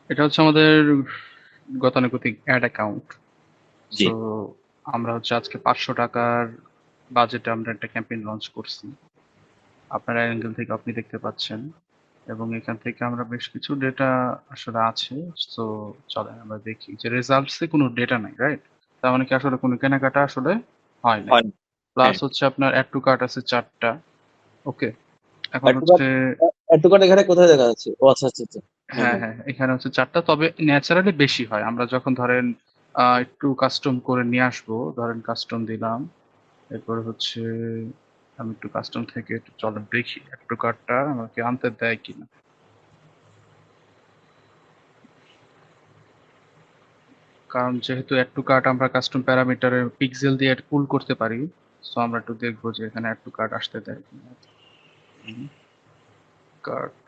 এটা হচ্ছে আমাদের গতানুগতিক অ্যাড অ্যাকাউন্ট। জি। সো আমরা হচ্ছে আজকে 500 টাকার বাজেটে আমরা একটা ক্যাম্পেইন লঞ্চ করছি। আপনার অ্যাঙ্গেল থেকে আপনি দেখতে পাচ্ছেন এবং এখান থেকে আমরা বেশ কিছু ডেটা আসলে আছে। সো চলেন আমরা দেখি যে রেজাল্টসে কোনো ডেটা নাই, রাইট? তার মানে কি আসলে কোনো কেনাকাটা আসলে হয় নাই। হয় না। প্লাস হ্যাঁ। হচ্ছে আপনার অ্যাড টু কার্ট আছে 4টা। ওকে, এখন একটু হচ্ছে একটু এখানে কোথায় দেখা যাচ্ছে? ও আচ্ছা আচ্ছা আচ্ছা। হ্যাঁ হ্যাঁ, হ্যাঁ। হ্যাঁ, এখানে হচ্ছে 4টা, তবে ন্যাচারালি বেশি হয়। আমরা যখন ধরেন একটু কাস্টম করে নিয়ে আসবো, ধরেন কাস্টম দিলাম। এরপরে হচ্ছে আমি একটু কাস্টম থেকে একটু চলেন দেখি একটু কার্ডটা আমাকে আনতে দেয় কিনা। কারণ যেহেতু অ্যাড টু কার্ট আমরা কাস্টম প্যারামিটারে পিক্সেল দিয়ে পুল করতে পারি, সো আমরা একটু দেখবো যে এখানে অ্যাড টু কার্ট আসতে দেয় কিনা। কার্ট,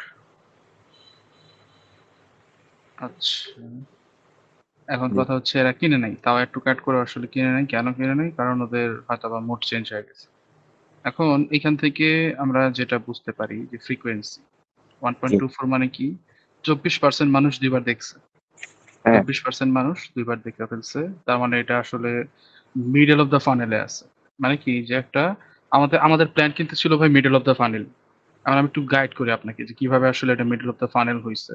আচ্ছা। এখন জি কথা হচ্ছে এরা কিনে নাই, তাও অ্যাড টু কার্ট করে আসলে কিনে নাই। কেন কিনে নাই? কারণ ওদের হয়তো বা মুড চেঞ্জ হয়ে গেছে। এখন এখান থেকে আমরা যেটা বুঝতে পারি যে ফ্রিকোয়েন্সি জি। 1.24 মানে কি? 24% মানুষ ২ বার দেখছে। হ্যাঁ। 24% মানুষ ২ বার দেখে ফেলছে। তার মানে এটা আসলে মিডল অফ দ্য ফানেল এ আছে। মানে কি যে একটা আমাদের প্ল্যান কিন্তু ছিল ভাই মিডল অফ দ্য ফানেল। এখন আমি একটু গাইড করি আপনাকে যে কিভাবে আসলে এটা মিডল অফ দ্য ফানেল হইছে।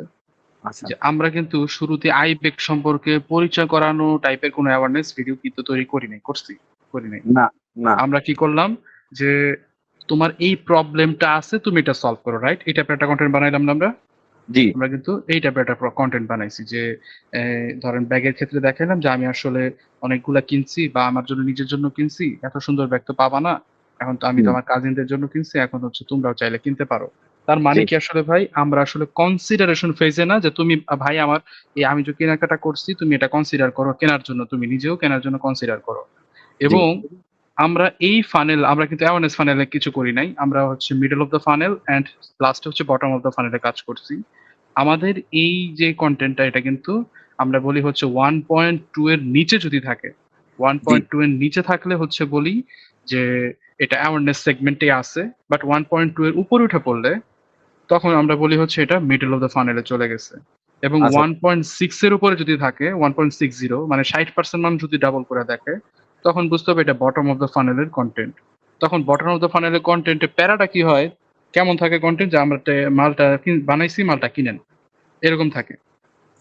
আচ্ছা। যে আমরা কিন্তু শুরুতে আইবেক সম্পর্কে পরিচয় করানো টাইপের কোনো অ্যাওয়ারনেস ভিডিও কিন্তু তৈরি করি নাই। করছি? করি নাই। না না। আমরা কি করলাম যে তোমার এই প্রবলেমটা আছে, তুমি এটা সলভ করো, রাইট? এই টাইপের একটা কনটেন্ট বানাইলাম না আমরা? জি আমরা কিন্তু এই টাইপের একটা কনটেন্ট বানাইছি যে ধরেন ব্যাগের ক্ষেত্রে দেখালাম যে আমি আসলে অনেকগুলা কিনছি বা আমার জন্য নিজের জন্য কিনছি, এত সুন্দর ব্যাগ তো পাবা না। এখন তো আমি তো হুম, আমার কাজিনদের জন্য কিনছি, এখন হচ্ছে তোমরাও চাইলে কিনতে পারো। তার জি মানে কি আসলে ভাই আমরা আসলে কনসিডারেশন ফেজে না যে তুমি ভাই আমার এই আমি যে কেনাকাটা করছি তুমি এটা কনসিডার করো কেনার জন্য, তুমি নিজেও কেনার জন্য কনসিডার করো। জি। এবং আমরা এই ফানেল আমরা কিন্তু অ্যাওয়ারনেস ফানেলে কিছু করি নাই, আমরা হচ্ছে middle of the funnel and লাস্টে হচ্ছে বটম অফ দ্য ফানেলে কাজ করছি। আমাদের এই যে কনটেন্টটা এটা কিন্তু আমরা বলি হচ্ছে 1.2 এর নিচে যদি থাকে, জি 1.2 এর নিচে থাকলে হচ্ছে বলি যে এটা অ্যাওয়ারনেস সেগমেন্টে আছে। বাট 1.2 এর উপরে উঠে পড়লে তখন আমরা বলি হচ্ছে এটা মিডল অফ দ্য ফানেলে চলে গেছে। এবং আচ্ছা 1.6 এর উপরে যদি থাকে, 1.60 মানে 60% মানুষ যদি ডাবল করে দেখে, তখন বুঝতে হবে এটা বটম অফ দ্য ফানেলের কন্টেন্ট। তখন বটম অফ দ্য ফানেলের কন্টেন্টে প্যারাটা কি হয়, কেমন থাকে কন্টেন্ট যে আমরা মালটা বানাইছি, মালটা কিনেন, এরকম থাকে।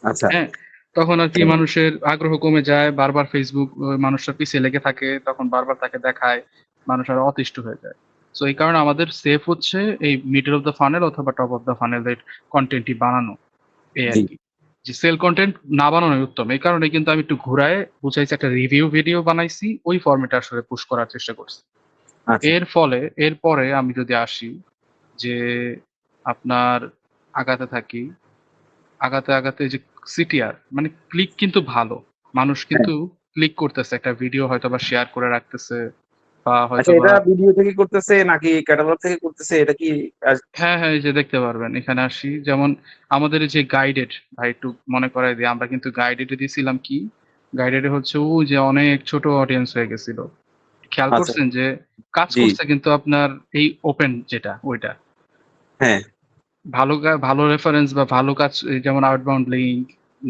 আচ্ছা। হ্যাঁ, তখন আর কি মানুষের আগ্রহ কমে যায়, বারবার ফেসবুক মানুষটার পিছিয়ে লেগে থাকে, তখন বারবার তাকে দেখায়, মানুষ আরো অতিষ্ঠ হয়ে যায়। সো এই কারণে আমাদের সেফ হচ্ছে এই মিডল অফ দ্য ফানেল অথবা টপ অফ দ্য ফানেলের কন্টেন্টই বানানো, এই জি। আরকি। যে সেল কনটেন্ট না বানানোই উত্তম। এই কারণে কিন্তু আমি একটু ঘুরায়ে বুঝাইছি, একটা রিভিউ ভিডিও বানাইছি। ওই ফরম্যাটে আসলে পুশ করার চেষ্টা করছি। আচ্ছা। এরপরে আমি যদি আসি যে আপনার আগাতে থাকি। আগাতে যে সিটিআর মানে ক্লিক কিন্তু ভালো। মানুষ হ্যাঁ। কিন্তু ক্লিক করতেছে। একটা ভিডিও হয়তোবা শেয়ার করে রাখতেছে বা আচ্ছা, হয়তোবা এটা ভিডিও থেকে করতেছে নাকি ক্যাটালগ থেকে করতেছে? এটা কি হ্যাঁ, হ্যাঁ, এই যে দেখতে পারবেন। এখানে আসি। যেমন আমাদের এই যে গাইডেড ভাই একটু মনে করায় দিই। আমরা কিন্তু গাইডেড এ দিছিলাম কি? গাইডেড এ হচ্ছে ওই যে অনেক ছোট অডিয়েন্স হয়ে গেছিল। খেয়াল আচ্ছা। করছেন যে কাজ জি। করছে কিন্তু আপনার এই ওপেন যেটা ওইটা। হ্যাঁ। ভালো রেফারেন্স বা ভালো কাজ এই যেমন আউটবাউন্ড লিংক,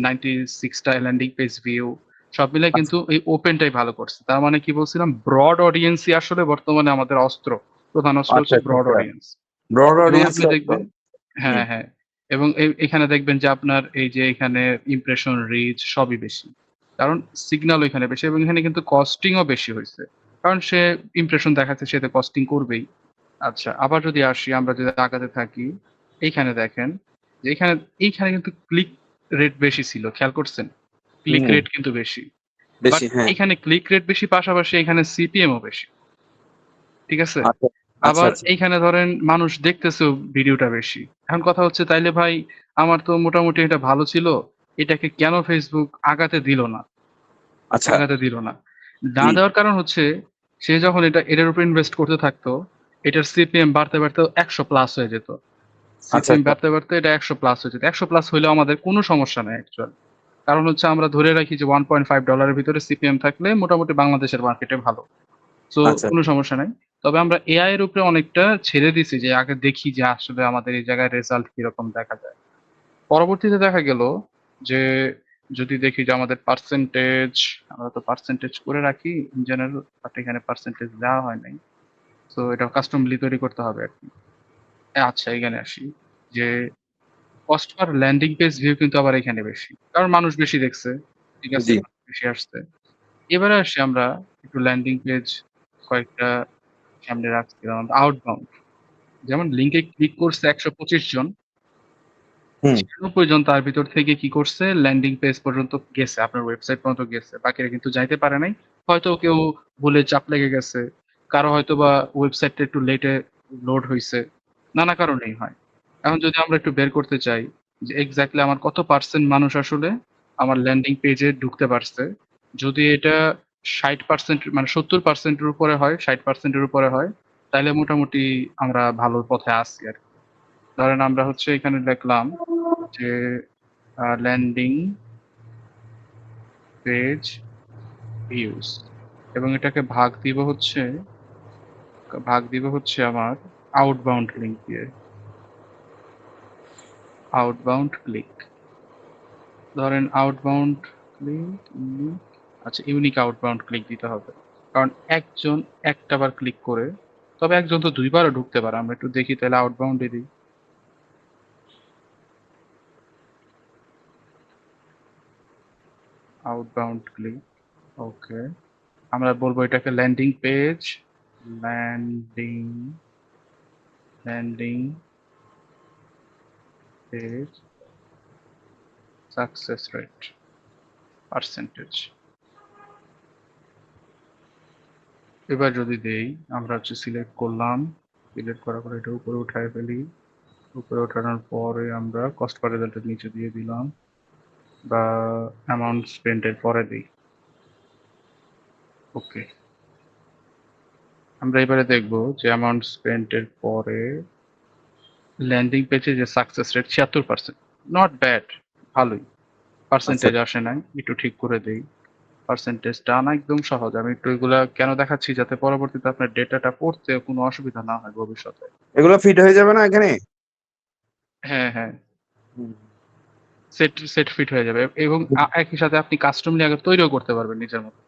96 টা ল্যান্ডিং পেজ ভিউ সব মিলে আচ্ছা কিন্তু এই ওপেনটাই ভালো করছে। তার মানে কি বলছিলাম, ব্রড অডিয়েন্সই আসলে বর্তমানে আমাদের অস্ত্র। প্রধান অস্ত্র আচ্ছা হচ্ছে আচ্ছা ব্রড আচ্ছা। অডিয়েন্স। ব্রড এবং অডিয়েন্স। আপনি দেখবেন হুম। হ্যাঁ, হ্যাঁ। এবং এখানে দেখবেন যে আপনার এই যে এখানে ইমপ্রেশন রিচ সবই বেশি। কারণ সিগন্যাল ওইখানে বেশি এবং এখানে কিন্তু কস্টিংও বেশি হইছে। কারণ সে ইমপ্রেশন দেখাচ্ছে, সে তো কস্টিং করবেই। আচ্ছা, আবার যদি আসি, আমরা যদি আগাতে থাকি, এইখানে দেখেন যে এইখানে কিন্তু ক্লিক রেট বেশি ছিল। খেয়াল করছেন? ক্লিক হুম। রেট কিন্তু বেশি। বাট বেশি, হ্যাঁ। এখানে ক্লিক রেট বেশি, পাশাপাশি এখানে সিপিএম ও বেশি। ঠিক আছে? আচ্ছা আচ্ছা আবার আচ্ছা। এইখানে ধরেন মানুষ দেখতেছেও ভিডিওটা বেশি। এখন কথা হচ্ছে তাইলে ভাই আমার তো মোটামুটি এটা ভালো ছিল। এটাকে কেন Facebook আগাতে দিল না? আচ্ছা। আগাতে দিল না। না জি। দেওয়ার কারণ হচ্ছে সে যখন এটার উপর ইনভেস্ট করতে থাকতো, এটার সিপিএম বাড়তে ১০০ প্লাস হয়ে যেত। আচ্ছা সিপিএম আচ্ছা। বাড়তে এটা ১০০ প্লাস হয়ে যেত। ১০০ প্লাস হইলেও আমাদের কোনো সমস্যা নাই অ্যাকচুয়ালি। কারণ হচ্ছে আমরা ধরে রাখি যে $1.5 এর ভিতরে সিপিএম থাকলে মোটামুটি বাংলাদেশের মার্কেটে ভালো। সো আচ্ছা। কোনো সমস্যা নাই। তবে আমরা এআই এর উপরে অনেকটা ছেড়ে দিছি যে আগে দেখি যে আসলে আমাদের এই জায়গায় রেজাল্ট কিরকম দেখা যায়। পরবর্তীতে দেখা গেল যে যদি দেখি যে আমাদের পার্সেন্টেজ, আমরা তো পার্সেন্টেজ করে রাখি ইন জেনারেল, বাট এখানে পার্সেন্টেজ দেওয়া হয় নাই, তো এটা কাস্টমলি তৈরি করতে হবে আর কি। আচ্ছা, এখানে আসি যে cost per landing page view কিন্তু আবার এখানে বেশি, কারণ মানুষ বেশি দেখছে, ঠিক আছে, জি মানুষ বেশি আসছে। এবারে আসি আমরা একটু ল্যান্ডিং পেজ কয়েকটা সামনে রাখছিলাম আউটবাউন্ড, যেমন লিঙ্কে ক্লিক করছে ১২৫ জন, হুম ৯৬ জন তার ভিতর থেকে কি করছে, ল্যান্ডিং পেজ পর্যন্ত গেছে, আপনার ওয়েবসাইট পর্যন্ত গেছে, বাকিরা কিন্তু যাইতে পারে নাই। হয়তো কেউ ভুলে চাপ লেগে গেছে, কারো হয়তো বা ওয়েবসাইটটা একটু লেটে লোড হইছে, নানা কারণেই হয়। এখন যদি আমরা একটু বের করতে চাই যে এক্স্যাক্টলি আমার কত পার্সেন্ট মানুষ আসলে আমার ল্যান্ডিং পেজে ঢুকতে পারছে, যদি এটা ৬০% মানে ৭০% এর উপরে হয়, ৬০% এর উপরে হয়, তাইলে মোটামুটি আমরা ভালো পথে আছি আরকি। ধরেন আমরা হচ্ছে এখানে লিখলাম যে ল্যান্ডিং পেজ ভিউজ, এবং এটাকে ভাগ দিব হচ্ছে আমার আউটবাউন্ড লিঙ্ক দিয়ে, আউটবাউন্ড ক্লিক। ধরেন আউটবাউন্ড ক্লিক, আচ্ছা ইউনিক আউটবাউন্ড ক্লিক দিতে হবে, কারণ একজন একটা বার ক্লিক করে, তবে একজন তো দুইবারও ঢুকতে পারে, আমরা একটু দেখি তাহলে আউটবাউন্ডে দিই। আউটবাউন্ড ক্লিক, ওকে, আমরা বলবো এটাকে landing page, landing landing page success rate percentage. এবার যদি দেই, আমরা হচ্ছে সিলেক্ট করলাম, সিলেক্ট করার পরে এটা উপরে উঠায় ফেলি, উপরে ওঠানোর পরে আমরা কস্ট পার রেজাল্টের নিচে দিয়ে দিলাম, বা অ্যামাউন্ট স্পেন্ডের পরে দিই। ওকে, আমরা এবারে দেখব যে অ্যামাউন্ট স্পেন্ডের পরে ল্যান্ডিং পেজে যে সাকসেস রেট ৭৬%, নট ব্যাড, ভালোই। আচ্ছা পার্সেন্টেজ আসে নাই, একটু ঠিক করে দেই। পার্সেন্টেজটা আনা একদম সহজ, আমি একটু এগুলা কেন দেখাচ্ছি, যাতে পরবর্তীতে আপনার ডেটাটা পড়তে কোনো অসুবিধা না হয় ভবিষ্যতে। এগুলো ফিট হয়ে যাবে না এখানে? হ্যাঁ হ্যাঁ, হুম, সেট সেট ফিট হয়ে যাবে, এবং একই সাথে আপনি কাস্টমলি আগে তৈরিও করতে পারবেন নিজের মতো।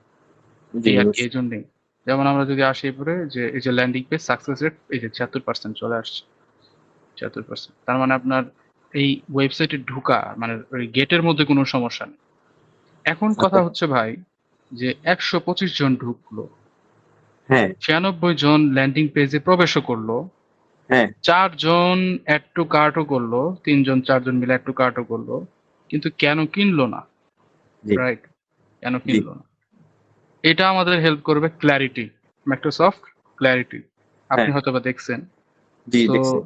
জি এই আর কি, অবশ্যই। এই জন্যই। যেমন আমরা যদি আসি এরপরে যে এই যে ল্যান্ডিং পেজ সাকসেস রেট, এই যে ৭৬% চলে আসছে, ৭৬%, তার মানে আপনার এই ওয়েবসাইটে ঢুকা মানে ওই গেটের মধ্যে কোনো সমস্যা নেই। এখন কথা আচ্ছা হচ্ছে ভাই, যে ১২৫ জন ঢুকলো, হ্যাঁ ৯৬ জন ল্যান্ডিং পেজে প্রবেশও করলো, হ্যাঁ ৪ জন অ্যাড টু কার্টও করলো, ৩ জন ৪ জন মিলে অ্যাড টু কার্টও করলো, কিন্তু কেন কিনলো না? জি রাইট, কেন জি কিনলো না? এটা আমাদের হেল্প করবে ক্ল্যারিটি, মাইক্রোসফট ক্ল্যারিটি, আপনি হ্যাঁ হয়তোবা দেখছেন। জি তো দেখছি।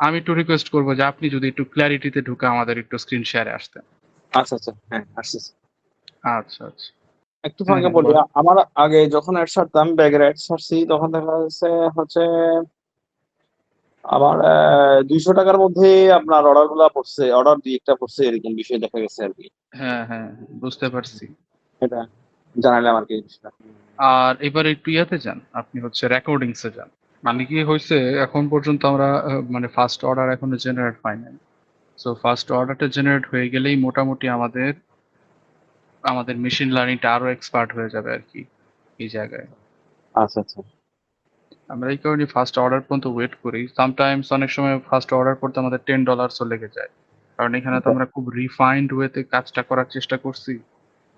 আমি একটু রিকোয়েস্ট করবো যে আপনি যদি একটু ক্ল্যারিটিতে ঢুকে আমাদের একটু স্ক্রিন শেয়ারে আসতেন। আচ্ছা আচ্ছা হ্যাঁ আসতেছি। আচ্ছা আচ্ছা। একটু হ্যাঁ তোমাকে হ্যাঁ, বলি, বলেন। আমার আগে যখন অ্যাড ছাড়তাম, ব্যাগের অ্যাড ছাড়ছি, তখন দেখা যাচ্ছে হচ্ছে আমার 200 টাকার মধ্যে আপনার অর্ডার গুলা পড়ছে, অর্ডার দুই একটা পড়ছে, এরকম বিষয় দেখা গেছে আর কি। হ্যাঁ হ্যাঁ, বুঝতে পারছি। এটা জানালাম আর কি জিনিসটা। আর এবার একটু ইয়াতে যান, আপনি হচ্ছে রেকর্ডিংসে যান। মানে কি হয়েছে, এখন পর্যন্ত আমরা মানে ফার্স্ট অর্ডার এখনো জেনারেট হয় নাই। সো ফার্স্ট অর্ডারটা জেনারেট হয়ে গেলেই মোটামুটি আমাদের আমাদের মেশিন লার্নিংটা আরো এক্সপার্ট হয়ে যাবে আর কি এই জায়গায়। আচ্ছা আচ্ছা আমরা এই কারণে ফার্স্ট অর্ডার পর্যন্ত ওয়েট করি, সামটাইমস অনেক সময় ফার্স্ট অর্ডার করতে আমাদের $10 লেগে যায়, কারণ এখানে তো আচ্ছা, আমরা খুব রিফাইন্ড ওয়েতে কাজটা করার চেষ্টা করছি।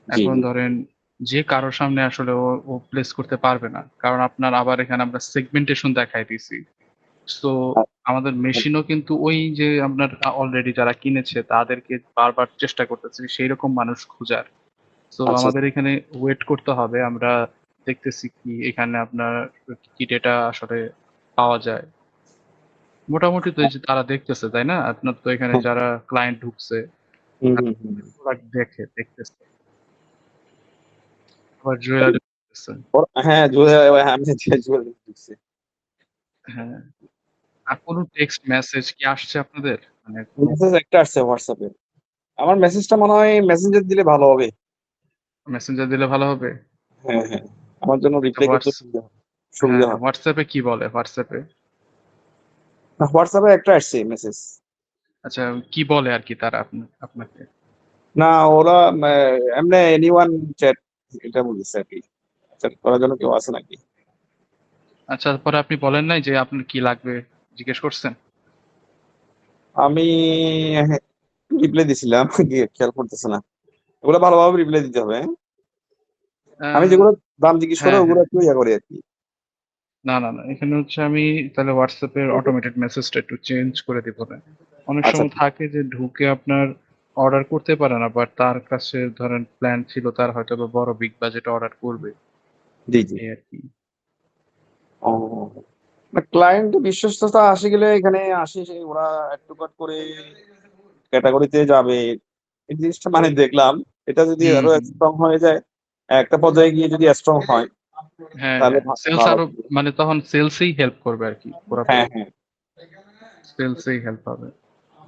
জি এখন জি ধরেন যে কারোর সামনে আসলে ও প্লেস করতে পারবে না, কারণ আপনার আবার এখানে আমরা সেগমেন্টেশন দেখাই দিছি। সো আ- আমাদের মেশিনও কিন্তু ওই যে আপনার অলরেডি যারা কিনেছে তাদেরকে বারবার চেষ্টা করতেছে সেই রকম মানুষ খোঁজার। সো আচ্ছা আমাদের এখানে ওয়েট করতে হবে, আমরা দেখতেছি কি এখানে আপনার কি ডেটা আসলে পাওয়া যায়। মোটামুটি তো এই যে তারা দেখতেছে, তাই না, আপনার তো এখানে হ্যাঁ, যারা ক্লায়েন্ট ঢুকছে হুম হুম হুম প্রোডাক্ট দেখতেছে, আবার জুয়েলারি দেখতেছে। হ্যাঁ আমি জুয়েল ঢুকছি। হ্যাঁ, আর কোনো টেক্সট মেসেজ কি আসছে আপনাদের, মানে কোনো মেসেজ একটা আসছে হোয়াটসঅ্যাপে। আমার মেসেজটা মনে হয় মেসেঞ্জার দিলে ভালো হবে। মেসেঞ্জার দিলে ভালো হবে? হ্যাঁ হ্যাঁ, আমার জন্য আচ্ছা, রিপ্লাই করতে সুবিধা হ্যাঁ সুবিধা হ্যাঁ, হবে। হোয়াটসঅ্যাপে কি বলে, হোয়াটসঅ্যাপে? হোয়াটসঅ্যাপে একটা আসছে মেসেজ। আচ্ছা, কি বলে আর কি তারা আপনাকে? না, ওরা এমনি এনিওয়ান চ্যাট এটা বলতেছে আর কি, চ্যাট করার জন্য কেউ আছে নাকি। আচ্ছা, পরে আপনি বলেন নাই যে আপনার কি লাগবে, জিজ্ঞেস করছেন? আমি রিপ্লাই দিছিলাম, কি খেয়াল করতেছে না। ওগুলো ভালোভাবে রিপ্লাই দিতে হবে, হ্যাঁ? আমি আহ, যেগুলো দাম জিজ্ঞেস করে হ্যাঁ ওগুলো হ্যাঁ। একটু ইয়া করি আর কি। না না না, এখানে হচ্ছে আমি তাহলে হোয়াটসঅ্যাপের অটোমেটেড মেসেজটা একটু চেঞ্জ করে দিব না। অনেক আচ্ছা, সময় থাকে যে ঢুকে আপনার অর্ডার করতে পারে না, বাট তার কাছে ধরেন প্ল্যান ছিল তার হয়তো বা বড় বিগ বাজেট অর্ডার করবে, জি জি। এই আর কি। ও, না ক্লায়েন্ট বিশ্বস্ততা আসে গেলে এখানে আসে, ওরা একটু কাট করে ক্যাটাগরিতে যাবে, এই জিনিসটা মানে দেখলাম। এটা যদি হুম আরো হুম। স্ট্রং হয়ে যায়, একটা পর্যায়ে গিয়ে যদি স্ট্রং হয়, হ্যাঁ তাহলে হ্যাঁ, সেলস ভালো আরো, হবে। মানে তখন সেলসেই হেল্প করবে আর কি, হ্যাঁ পুরোপুরি হ্যাঁ সেলসেই হেল্প হবে।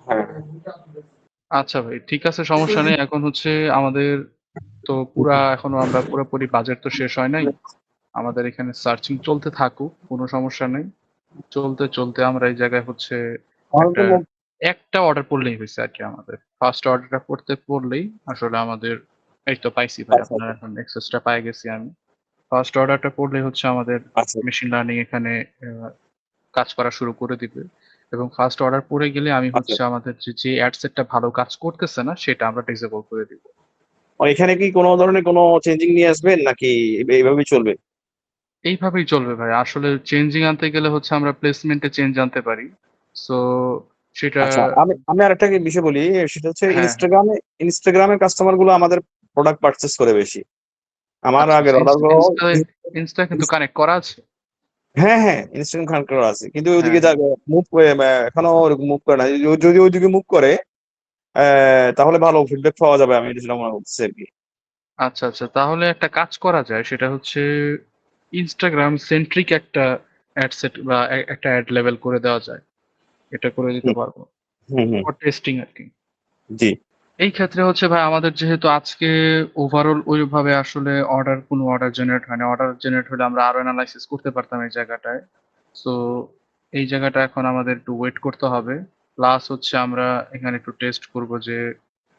হ্যাঁ। আচ্ছা ভাই, ঠিক আছে, সমস্যা নেই। এখন হচ্ছে আমাদের তো পুরা এখনো আমরা পুরোপুরি বাজেট তো শেষ হয় নাই। আমাদের এখানে সার্চিং চলতে থাকুক, কোনো সমস্যা নেই। চলতে চলতে আমরা এই জায়গায় হচ্ছে আমার একটা তো একটা অর্ডার পড়লেই হয়েছে আর কি। আমাদের ফার্স্ট অর্ডারটা করতে পড়লেই আসলে আমাদের, এই তো পাইছি ভাই, আচ্ছা আপনার এখন এক্সেসটা পাই গেছি আমি। ফার্স্ট অর্ডারটা পড়লেই হচ্ছে আমাদের আচ্ছা মেশিন লার্নিং এখানে কাজ করা শুরু করে দিবে। এবং ফার্স্ট অর্ডার পড়ে গেলে আমি আচ্ছা। হচ্ছে আমাদের যে অ্যাডসেটটা ভালো কাজ করতেছে না সেটা আমরা ডিসেবল করে দিব। এখানে কি কোনো ধরনের কোনো চেঞ্জিং নিয়ে আসবেন নাকি এইভাবেই চলবে? এইভাবেই চলবে ভাই। আসলে চেঞ্জিং আনতে গেলে হচ্ছে আমরা প্লেসমেন্টে চেঞ্জ আনতে পারি। সো সেটা, আচ্ছা, আমি আমি আরেকটা বিষয় বলি, সেটা হচ্ছে হ্যাঁ হ্যাঁ। ইনস্টাগ্রামের কাস্টমার গুলো আমাদের প্রোডাক্ট পারচেস করে বেশি। আমার আচ্ছা আগের আচ্ছা, অর্ডার গুলো ইনস্টা ইনস্টা কিন্তু কানেক্ট করা আছে। হ্যাঁ হ্যাঁ, ইনস্টাগ্রাম কানেক্ট করা আছে, কিন্তু হ্যাঁ ওইদিকে হ্যাঁ। মুভ করে এখনো ওরকম মুভ করে না। যদি ওইদিকে মুভ করে তাহলে ভালো ফিডব্যাক পাওয়া যাবে, আমি এটা সেটা মনে করছি আর কি। আচ্ছা আচ্ছা, তাহলে একটা কাজ করা যায়, সেটা হচ্ছে ইনস্টাগ্রাম সেন্ট্রিক একটা অ্যাড সেট বা একটা অ্যাড লেভেল করে দেওয়া যায়। এটা করে দিতে হুম পারবো হুম হুম, ফর টেস্টিং আর কি। জি। এই ক্ষেত্রে হচ্ছে ভাই আমাদের যেহেতু আজকে ওভারঅল ওইভাবে আসলে কোনো অর্ডার জেনারেট হয় না। অর্ডার জেনারেট হলে আমরা আরো অ্যানালাইসিস করতে পারতাম এই জায়গাটায়। সো এই জায়গাটা এখন আমাদের একটু ওয়েট করতে হবে। প্লাস হচ্ছে আমরা এখানে একটু টেস্ট করব যে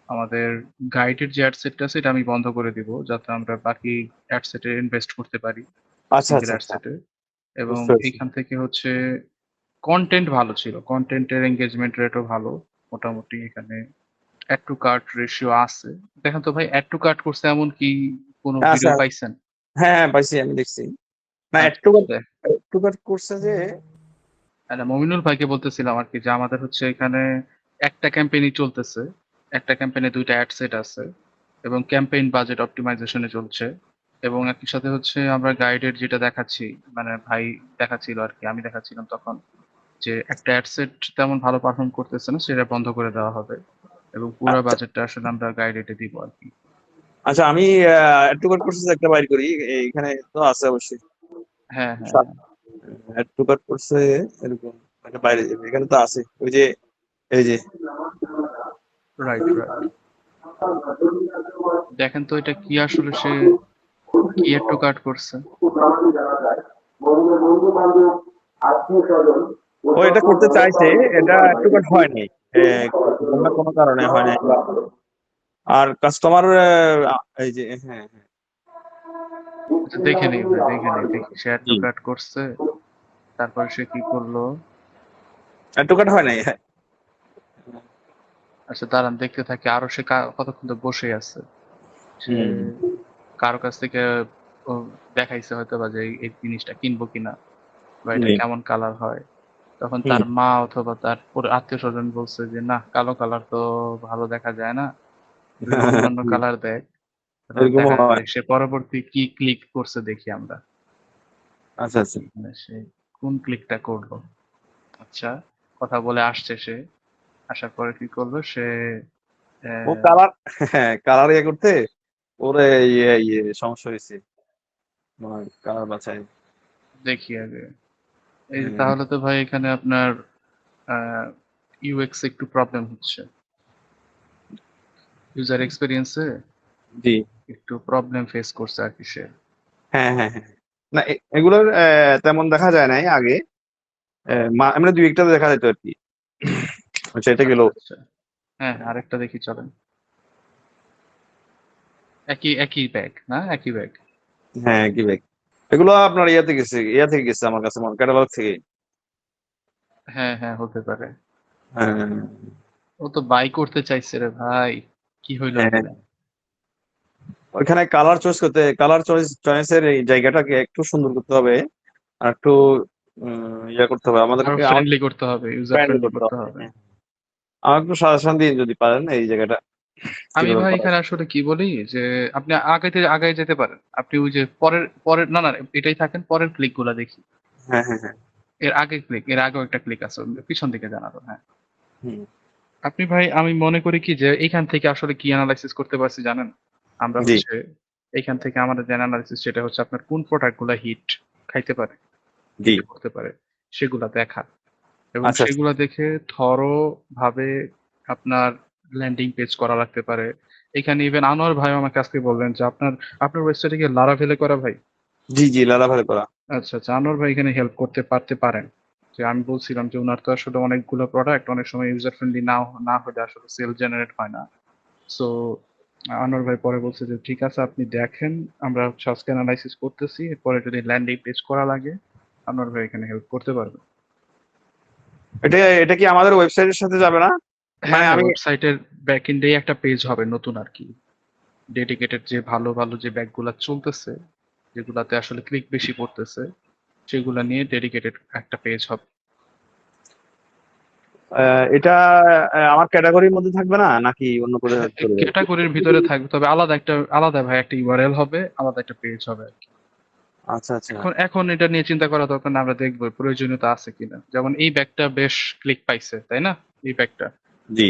আমাদের গাইডের যে অ্যাড সেটটা আছে এটা আমি বন্ধ করে দিব, যাতে আমরা বাকি অ্যাড সেটে ইনভেস্ট করতে পারি, আচ্ছা সিঙ্গেল আচ্ছা অ্যাড আচ্ছা, সেটে। এবং বুঝতে পেরেছি। এইখান থেকে হচ্ছে কন্টেন্ট ভালো ছিল, কন্টেন্টের এঙ্গেজমেন্ট রেটও ভালো। মোটামুটি এখানে অ্যাড টু কার্ট রেশিও আছে। দেখেন তো ভাই, অ্যাড টু কার্ট করছে এমন কি কোনো আচ্ছা, ভিডিও পাইছেন? হ্যাঁ হ্যাঁ পাইছি, আমি দেখছি। না, আচ্ছা একটু আচ্ছা। একটু করছে যে। আরে মমিনুল ভাইকে বলতেছিলাম আর কি, যে আমাদের হচ্ছে এখানে একটা ক্যাম্পেইনই চলতেছে, একটা ক্যাম্পেইনে দুইটা অ্যাড সেট আছে এবং ক্যাম্পেইন বাজেট অপটিমাইজেশনে চলছে। এবং একই সাথে হচ্ছে আমরা গাইডের যেটা দেখাচ্ছি, মানে ভাই দেখাচ্ছিল আর কি, আমি দেখাচ্ছিলাম তখন, যে একটা অ্যাড সেট তেমন ভালো পারফর্ম করতেছে না, সেটা বন্ধ করে দেওয়া হবে এবং পুরো আচ্ছা বাজেটটা আসলে আমরা গাইডেটে দিব আর কি। আচ্ছা, আমি একটু করছে একটা বাইর করি, এইখানে তো আছে অবশ্যই। হ্যাঁ হ্যাঁ হ্যাঁ। একটু করছে এরকম একটা বাইরে, এখানে তো আছে ওই যে, এই যে। Right right. দেখেন তো এটা কি আসলে সে কি একটু কাট করছে। ও এটা করতে চাইছে, এটা একটু হয় নাই, এ, কোনো না কোনো কারণে হয় নাই। আর কাস্টমার এই যে, হ্যাঁ হ্যাঁ, আচ্ছা দেখে নেই ভাই, দেখে নেই, দেখি সে একটু জি, কাট করছে, তারপরে সে কি করলো। একটু হয় নাই, হ্যাঁ। আচ্ছা দাঁড়ান দেখতে থাকি, আরো সে কতক্ষণ তো বসে আছে। সে হুম কারো কাছ থেকে ও দেখাইছে হয়তো বা যে এই জিনিসটা কিনবো কিনা, বা এটা জি, কেমন কালার হয়। তখন হুম তার মা অথবা তার পুরো আত্মীয় স্বজন বলছে যে না, কালো কালার তো ভালো দেখা যায় না, তুই অন্যান্য কালার দেখ। তখন এরকম দেখা হয়। যায় সে পরবর্তী কি ক্লিক করছে দেখি আমরা। আচ্ছা আচ্ছা, মানে সে কোন ক্লিকটা করলো। আচ্ছা, কথা বলে আসছে সে, আসার পরে কি করলো সে, ও আহ, কালার, হ্যাঁ কালার ইয়ে করতে ওরে সমস্যা হয়েছে, কালার বাছাই। দেখি আগে। এই যে হুম, তাহলে তো ভাই এখানে আপনার ইউএক্স একটু প্রবলেম হচ্ছে, ইউজার এক্সপিরিয়েন্সে জি, একটু প্রবলেম ফেস করছে আর কি সে। হ্যাঁ হ্যাঁ হ্যাঁ। না, এগুলোর তেমন দেখা যায় নাই আগে, এমনি দুই একটা দেখা যেত আর কি। আচ্ছা, এটা গেল। আচ্ছা আচ্ছা। হ্যাঁ হ্যাঁ, আরেকটা দেখি চলেন। একই একই ব্যাগ না, একই ব্যাগ। হ্যাঁ কি ব্যাগ, এগুলো আপনার ইয়া থেকে গেছে আমার কাছে ক্যাটালগ থেকে। হ্যাঁ হ্যাঁ, হতে পারে। হ্যাঁ ও তো বাই করতে চাইছে রে ভাই, কি হইলো হ্যাঁ, এখানে? ওইখানে কালার চয়েসের এই জায়গাটাকে একটু সুন্দর করতে হবে, আর একটু ইয়া করতে হবে আরো আমাকে ফ্রেন্ডলি করতে হবে, ইউজার friendly ফ্রেন্ডলি করতে করতে হবে। হবে। হ্যাঁ। আমাকে একটু সাজেশন দিন যদি পারেন এই জায়গাটা আমি কিভাবে ভাই করা এখানে যায়। আসলে কি বলি যে আপনি আগে যেতে পারেন, আপনি ওই যে পরের পরের না না, এটাই থাকেন, পরের ক্লিক গুলা দেখি। হ্যাঁ হ্যাঁ হ্যাঁ। এর আগেও একটা ক্লিক আছে, পিছন দিকে জানাবো, হ্যাঁ। হুম। আপনি ভাই, আমি মনে করি কি যে এইখান থেকে আসলে কি অ্যানালাইসিস করতে পারছি জানেন? আমরা জি হচ্ছে এইখান থেকে আমাদের যে অ্যানালাইসিস সেটা হচ্ছে আপনার কোন প্রোডাক্ট গুলা হিট খাইতে পারে, জি। হিট করতে পারে, সেগুলা দেখা। এবং আচ্ছা আচ্ছা। সেগুলা দেখে থরো ভাবে আপনার ল্যান্ডিং পেজ করা লাগতে পারে। এখানে ইভেন আনোয়ার ভাই আমাকে আজকে বললেন যে আপনার আপনার ওয়েবসাইটে কি লারাভেলে করা ভাই? জি জি, লালা ভালো করা। আচ্ছা আচ্ছা, আনোয়ার ভাই এখানে হেল্প করতে পারতে পারেন। যে আমি বলছিলাম যে ওনার তো আসলে অনেকগুলো প্রোডাক্ট অনেক সময় ইউজার ফ্রেন্ডলি না হলে আসলে সেল জেনারেট হয় না। সো আনোয়ার ভাই পরে বলছে যে ঠিক আছে আপনি দেখেন, আমরা হচ্ছে আজকে অ্যানালাইসিস করতেছি, এরপরে যদি ল্যান্ডিং পেজ করা লাগে আনোয়ার ভাই এখানে হেল্প করতে পারবে। এটা এটা কি আমাদের ওয়েবসাইটের সাথে যাবে না? হ্যাঁ মানে হ্যাঁ, আমি ওয়েবসাইটের ব্যাক এন্ডে একটা পেজ হবে নতুন আর কি, ডেডিকেটেড যে ভালো ভালো যে ব্যাগগুলা চলতেছে, যেগুলাতে আসলে ক্লিক বেশি পড়তেছে, সেগুলা নিয়ে ডেডিকেটেড একটা পেজ হবে। এটা আমার ক্যাটাগরির মধ্যে থাকবে না নাকি অন্য কোথাও চলে যাবে? ক্যাটাগরির ভিতরে থাকবে, তবে আলাদা ভাই একটা ইউআরএল হবে, আলাদা একটা পেজ হবে আর কি। আচ্ছা আচ্ছা। এখন এটা নিয়ে চিন্তা করা দরকার না, আমরা দেখবো প্রয়োজনীয়তা আছে কিনা। যেমন এই ব্যাগটা বেশ ক্লিক পাইছে তাই না? এই ব্যাগটা জি।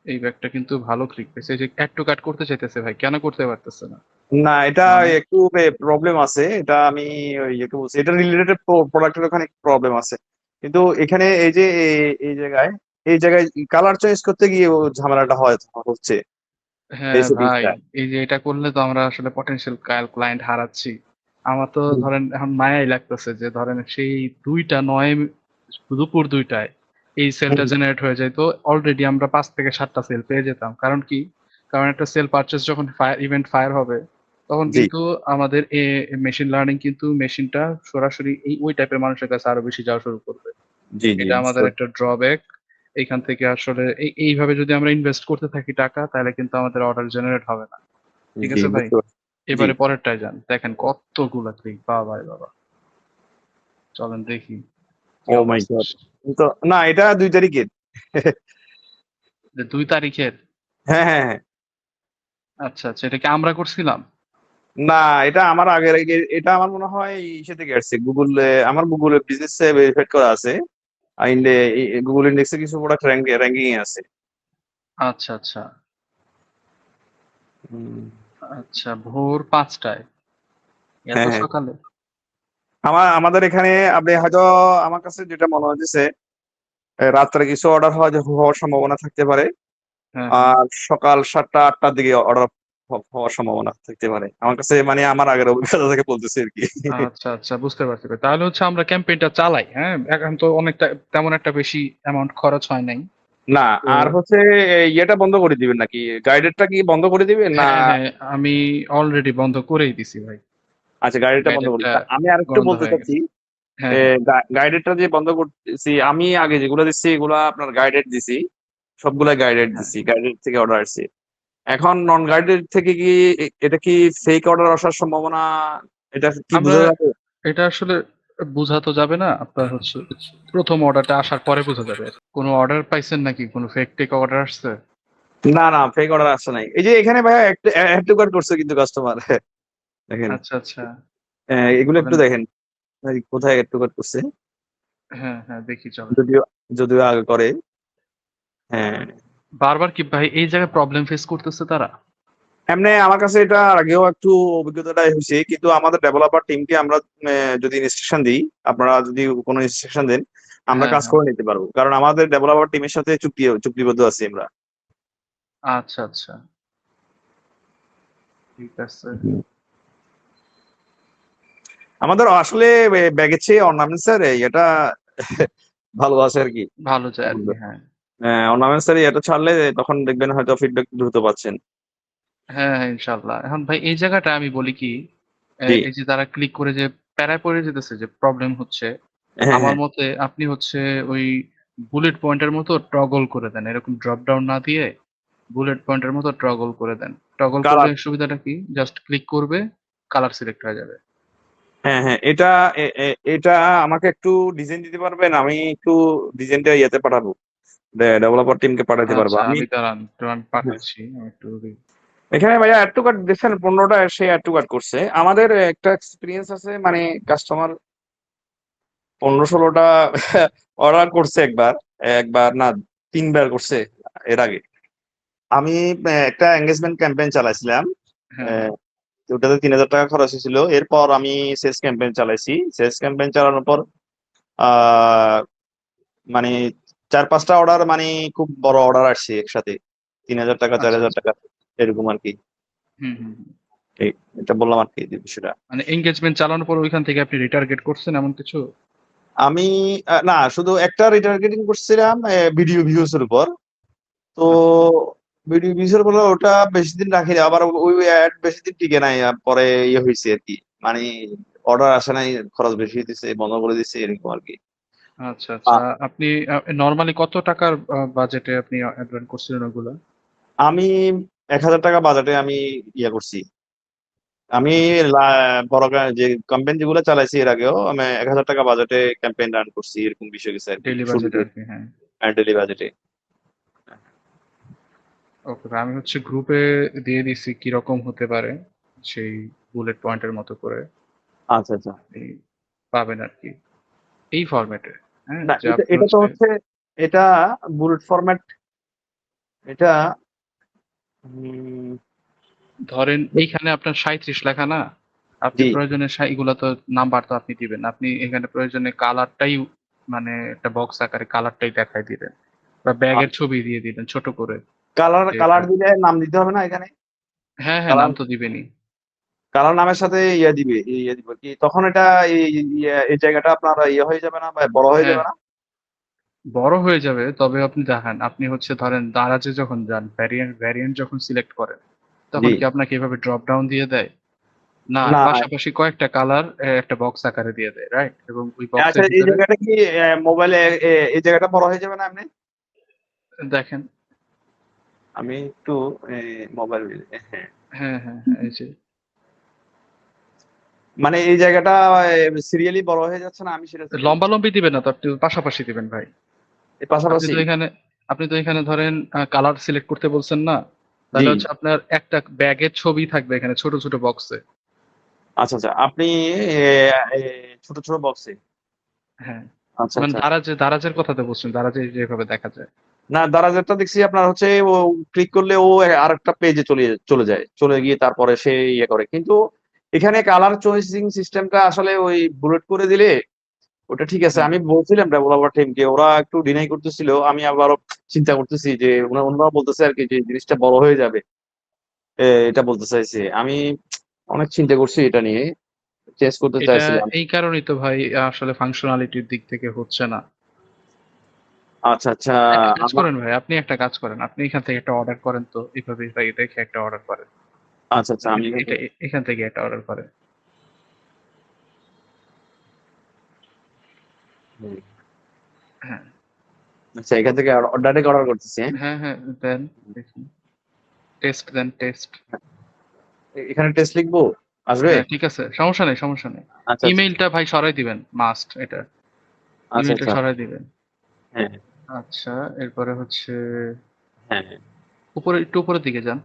এই ব্যাগটা কিন্তু ভালো ক্লিক পাইছে। এই যে অ্যাড টু কার্ট করতে চাইতেছে ভাই, কেন করতে পারতেছে না? না এটা মানে একটু প্রবলেম আছে, এটা আমি ওই একটু বলছি, এটা রিলেটেড প্রোডাক্টের ওখানে প্রবলেম আছে, কিন্তু এখানে এই যে এই জায়গায় কালার চয়েস করতে গিয়ে ও ঝামেলাটা হচ্ছে এই হ্যাঁ ভাই, সেটিংসটা। এই যে এটা করলে তো আমরা আসলে পটেনশিয়াল ক্লায়েন্ট হারাচ্ছি। আমার তো ধরেন এখন মায়াই লাগতেছে যে ধরেন সেই 2টা 9 দুপুর 2টায় এই সেলটা জেনারেট হয়ে যায়, তো অলরেডি আমরা 5 থেকে 7টা সেল পেয়ে যেতাম। কারণ কি? কারণ একটা সেল পারচেস যখন ইভেন্ট ফায়ার হবে, তখন জি কিন্তু আমাদের মেশিন লার্নিং কিন্তু মেশিনটা সরাসরি ওই টাইপের মানুষের কাছে আরো বেশি যাওয়া শুরু করবে। জি জি, এটা বুঝতে আমাদের পারছি। একটা ড্রব্যাক। এইখান থেকে আসলে এইভাবে যদি আমরা ইনভেস্ট করতে থাকি টাকা, তাহলে কিন্তু আমাদের অর্ডার জেনারেট হবে না। ঠিক জি আছে ভাই? বুঝতে পারছি। জি। এবারে পরেরটায় যান, দেখেন কতগুলা ক্লিক, বাবা রে বাবা। চলেন দেখি কি ও মাই অবস্থা। গড, তো না এটা 2 তারিখের। যে 2 তারিখের? হ্যাঁ হ্যাঁ হ্যাঁ। আচ্ছা আচ্ছা, এটা কি আমরা করছিলাম? না এটা আমার আগের এটা আমার মনে হয় ইসে থেকে আসছে গুগলে, আমার গুগলে বিজনেস ভেরিফাইড করা আছে। গুগল ইন্ডেক্সে কিছু প্রোডাক্ট র্যাঙ্কিং এ আছে। আচ্ছা আচ্ছা হুম। আচ্ছা, ভোর 5টায়? এত হ্যাঁ হ্যাঁ। সকালে? আমাদের এখানে আপনি হয়তো, আমার কাছে যেটা মনে হচ্ছে রাত্রে কিছু অর্ডার হওয়ার সম্ভাবনা থাকতে পারে, হ্যাঁ হ্যাঁ। আর সকাল 7টা 8টার দিকে অর্ডার হওয়ার সম্ভাবনা থাকতে পারে, আমার কাছে মানে আমার আগের অভিজ্ঞতা থেকে বলতেছি আর কি। আচ্ছা আচ্ছা, বুঝতে পারছি ভাই। তাহলে হচ্ছে আমরা ক্যাম্পেইনটা চালাই, হ্যাঁ। এখন তো অনেকটা তেমন একটা বেশি অ্যামাউন্ট খরচ হয় নাই। না, তো আর হচ্ছে ইয়েটা বন্ধ করে দিবেন নাকি, গাইডেরটা কি বন্ধ করে দিবেন না? হ্যাঁ হ্যাঁ, আমি অলরেডি বন্ধ করেই দিছি ভাই। আচ্ছা গাইডেরটা বন্ধ করে গাইডেরটা দিবেন। আমি আরেকটু বন্ধ বলতে হয়ে চাচ্ছি, গেছে। হ্যাঁ হ্যাঁ গাইডেডটা যে বন্ধ করতেছি, আমি আগে যেগুলো দিচ্ছি এগুলা আপনার গাইডেড দিছি, সবগুলা গাইডেড হ্যাঁ। দিছি, গাইডেড থেকে অর্ডার আসছে। এখন নন গাইডেড থেকে কি এটা কি ফেক অর্ডার আসার সম্ভাবনা, এটা কি আমরা বোঝা যাবে? এটা আসলে বোঝা তো যাবে না, আপনার হচ্ছে প্রথম অর্ডারটা আসার পরে বোঝা যাবে। কোনো অর্ডার পাইছেন নাকি, কোনো ফেক টেক অর্ডার আসছে? না না, ফেক অর্ডার আসছে নাই। এই যে এখানে ভাইয়া একটু কাট করছে কিন্তু কাস্টমার দেখেন, আচ্ছা আচ্ছা, এগুলো একটু বলেন। দেখেন কোথায় একটু কাট করছে। হ্যাঁ হ্যাঁ, দেখি চলেন। যদিও যদিও আগে করে। হ্যাঁ। বারবার কি ভাই এই জায়গায় প্রবলেম ফেস করতেছে তারা? এমনি আমার কাছে এটা আগেও একটু অভিজ্ঞতাটা হয়েছে, কিন্তু আমাদের ডেভেলপার টিমকে আমরা যদি ইনস্ট্রাকশন দিই, আপনারা যদি কোনো ইনস্ট্রাকশন দেন, আমরা হ্যাঁ কাজ হ্যাঁ। করে নিতে পারবো, কারণ আমাদের ডেভেলপার টিমের সাথে চুক্তিবদ্ধ আছি আমরা। আচ্ছা আচ্ছা, ঠিক আছে। আমাদের আসলে ব্যাগের চেয়ে অর্নামেন্টস এর এটা ভালো আছে আর কি। ভালো যায় আর কি, হ্যাঁ। অর্নামেন্টস এর এটা ছাড়লে তখন দেখবেন হয়তো ফিডব্যাক দ্রুত পাচ্ছেন। হ্যাঁ, হ্যাঁ, ইনশাল্লাহ। এখন ভাই এই জায়গাটা আমি বলি কি, জি। এই যে তারা ক্লিক করে যে প্যারায় পড়ে যেতেছে, যে প্রবলেম হচ্ছে, হ্যাঁ, আমার হ্যাঁ। মতে আপনি হচ্ছে ওই বুলেট পয়েন্টের মতো টগল করে দেন, এরকম ড্রপ ডাউন না দিয়ে বুলেট পয়েন্টের মতো টগল করে দেন। টগল করলে কালার। সুবিধাটা কি, জাস্ট ক্লিক করবে, কালার সিলেক্ট হয়ে যাবে। হ্যাঁ, হ্যাঁ, এটা আমাকে একটু ডিজাইন দিতে পারবেন? আমি একটু ডিজাইনটা ইয়েতে পাঠাবো, ডেভেলপার টিমকে পাঠাতে পারবো আচ্ছা, আমি। আমি দাঁড়ান একটু, আমি হ্যাঁ। পাঠাচ্ছি, আমি একটু এখানে ভাইয়া অ্যাড টু কার্ট দেখছেন, 15টা সে অ্যাড টু কার্ট করছে। আমাদের একটা এক্সপিরিয়েন্স আছে, মানে কাস্টমার 15-16টা অর্ডার করছে একবার, একবার না 3বার করছে এর আগে। আমি একটা এঙ্গেজমেন্ট ক্যাম্পেইন চালাইছিলাম। হ্যাঁ, হ্যাঁ। আহ, ওটাতে 3000 টাকা খরচ হয়েছিল। এরপর আমি সেলস ক্যাম্পেইন চালাইছি। সেলস ক্যাম্পেইন চালানোর পর আহ মানে 4-5টা অর্ডার, মানে খুব বড় অর্ডার আসছে একসাথে, 3000 টাকা, চার আচ্ছা, হাজার আচ্ছা। টাকা এরকম আর কি। হুম, হুম, হুম। এটা বললাম আর কি যে বিষয়টা। মানে এঙ্গেজমেন্ট চালানোর পর ওইখান থেকে আপনি রিটার্গেট করছেন এমন কিছু? আমি না, শুধু একটা রিটার্গেটিং করছিলাম ভিডিও ভিউজ এর উপর। তো আচ্ছা। ভিডিও ভিউজ এর উপর ওটা বেশি দিন রাখিনি, আবার ওই অ্যাড বেশি দিন টিকে নাই, পরে ইয়ে হয়েছে আর কি, মানে অর্ডার আসে নাই, খরচ বেশি দিচ্ছে, বন্ধ করে দিচ্ছে এরকম আর কি। আচ্ছা, আচ্ছা। আপনি নরমালি কত টাকার বাজেটে আপনি অ্যাড করছিলেন ওগুলো? আমি 1000 টাকা বাজেটে আমি ইয়ে করছি। আমি আচ্ছা, বড় যে ক্যাম্পেইন যেগুলো চালাইছি এর আগেও, আমি 1000 টাকা বাজেটে ক্যাম্পেইন রান করছি, এরকম বিষয় গেছে আর কি ডেইলি বাজেট শুরুতে, আর কি, হ্যাঁ। ডেলি বাজেটে। ওকে, আমি হচ্ছে গ্রুপে দিয়ে দিছি কিরকম হতে পারে, সেই বুলেট পয়েন্টের মতো করে আচ্ছা, আচ্ছা। আপনি পাবেন আর কি, এই ফরম্যাটে। হ্যাঁ, না, যে এটা আপনি এটা তো হচ্ছে হচ্ছে, এটা বুলেট ফরম্যাট, এটা উম, ধরেন এইখানে আপনার 37 লেখা না, আপনি জি। প্রয়োজনে এগুলা তো নাম্বার তো আপনি দিবেন, আপনি এখানে প্রয়োজনে কালারটাই, মানে একটা বক্স আকারে কালারটাই দেখাই দিবেন, বা ব্যাগের ছবি দিয়ে দিবেন ছোট করে, কালার যে এটা। কালার দিলে নাম দিতে হবে না এখানে? হ্যাঁ, হ্যাঁ, কালার নাম তো দিবেনই। কালার নামের সাথে ইয়ে দিবে, ইয়ে দিব কি তখন এটা এই জায়গাটা আপনার ইয়ে হয়ে যাবে না, বা বড় হয়ে হ্যাঁ, যাবে না? বড় হয়ে যাবে, তবে আপনি দেখেন, আপনি হচ্ছে ধরেন দারাজে যখন যান, ভ্যারিয়েন্ট ভ্যারিয়েন্ট যখন সিলেক্ট করেন, জি। তখন কি আপনাকে এভাবে ড্রপ ডাউন দিয়ে দেয়? না, না, পাশাপাশি কয়েকটা কালার একটা বক্স আকারে দিয়ে দেয়, রাইট? এবং ওই আচ্ছা, বক্সের এই ভিতরে জায়গাটা কি মোবাইলে এই জায়গাটা বড় হয়ে যাবে না এমনি? দেখেন। আমি একটু মোবাইল, হ্যাঁ, হ্যাঁ, হ্যাঁ, হ্যাঁ, এই যে মানে এই জায়গাটা সিরিয়ালি বড় হয়ে যাচ্ছে না, আমি সেটা চিন্তা করছি। লম্বালম্বি দিবেন না তো, আপনি পাশাপাশি দিবেন ভাই। এর আপনি পাশাপাশি। তো এখানে আপনি তো এখানে ধরেন কালার সিলেক্ট করতে বলছেন না, জি। তাহলে হচ্ছে আপনার একটা ব্যাগের ছবি থাকবে এখানে ছোট ছোট বক্সে। আচ্ছা, আচ্ছা, আপনি এ, ছোট ছোট বক্সে। হ্যাঁ, আচ্ছা, মানে আচ্ছা। দারাজের কথা তো বলছেন, দারাজে যেভাবে দেখা যায়। না, দারাজেরটা দেখছি আপনার হচ্ছে ও ক্লিক করলে ও আরেকটা পেজে চলে চলে যায়, চলে গিয়ে তারপরে সে ইয়ে করে, কিন্তু এখানে কালার চয়েসিং সিস্টেমটা আসলে ওই বুলেট করে দিলে ওটা ঠিক আছে। হ্যাঁ, আমি বলছিলাম ডেভেলপার টিমকে, ওরা একটু ডিনাই করতেছিল, আমি আবারও চিন্তা করতেছি যে ওনারা বলতেছে আর কি যে জিনিসটা বড় হয়ে যাবে, এটা বলতে চাইছে। আমি অনেক চিন্তা করছি এটা নিয়ে, চেঞ্জ করতে এটা চাইছিলাম। এই কারণেই তো ভাই আসলে ফাংশনালিটির দিক থেকে হচ্ছে না। আচ্ছা, আচ্ছা। একটা কাজ আমার করেন ভাই, আপনি একটা কাজ করেন, আপনি এখান থেকে একটা অর্ডার করেন তো, এইভাবে ভাই দেখে একটা অর্ডার করেন। আচ্ছা, আচ্ছা, আপনি আমি এটা এখান থেকে একটা অর্ডার করেন। হুম, হ্যাঁ, আচ্ছা, এখান থেকে ডাইরেক্ট অর্ডার করতেছি, হ্যাঁ। হ্যাঁ, হ্যাঁ, দেন, দেখি, টেস্ট দেন, টেস্ট। এখানে টেস্ট লিখবো, আসবে? হ্যাঁ, ঠিক আছে, সমস্যা নেই, সমস্যা নেই। আচ্ছা, আচ্ছা, ইমেইলটা ভাই সরাই দিবেন, মাস্ট এটা, আচ্ছা, ইমেইলটা আচ্ছা। সরাই দিবেন। হ্যাঁ, আচ্ছা, এরপরে হচ্ছে হ্যাঁ, হ্যাঁ, উপরে, একটু উপরের দিকে যান,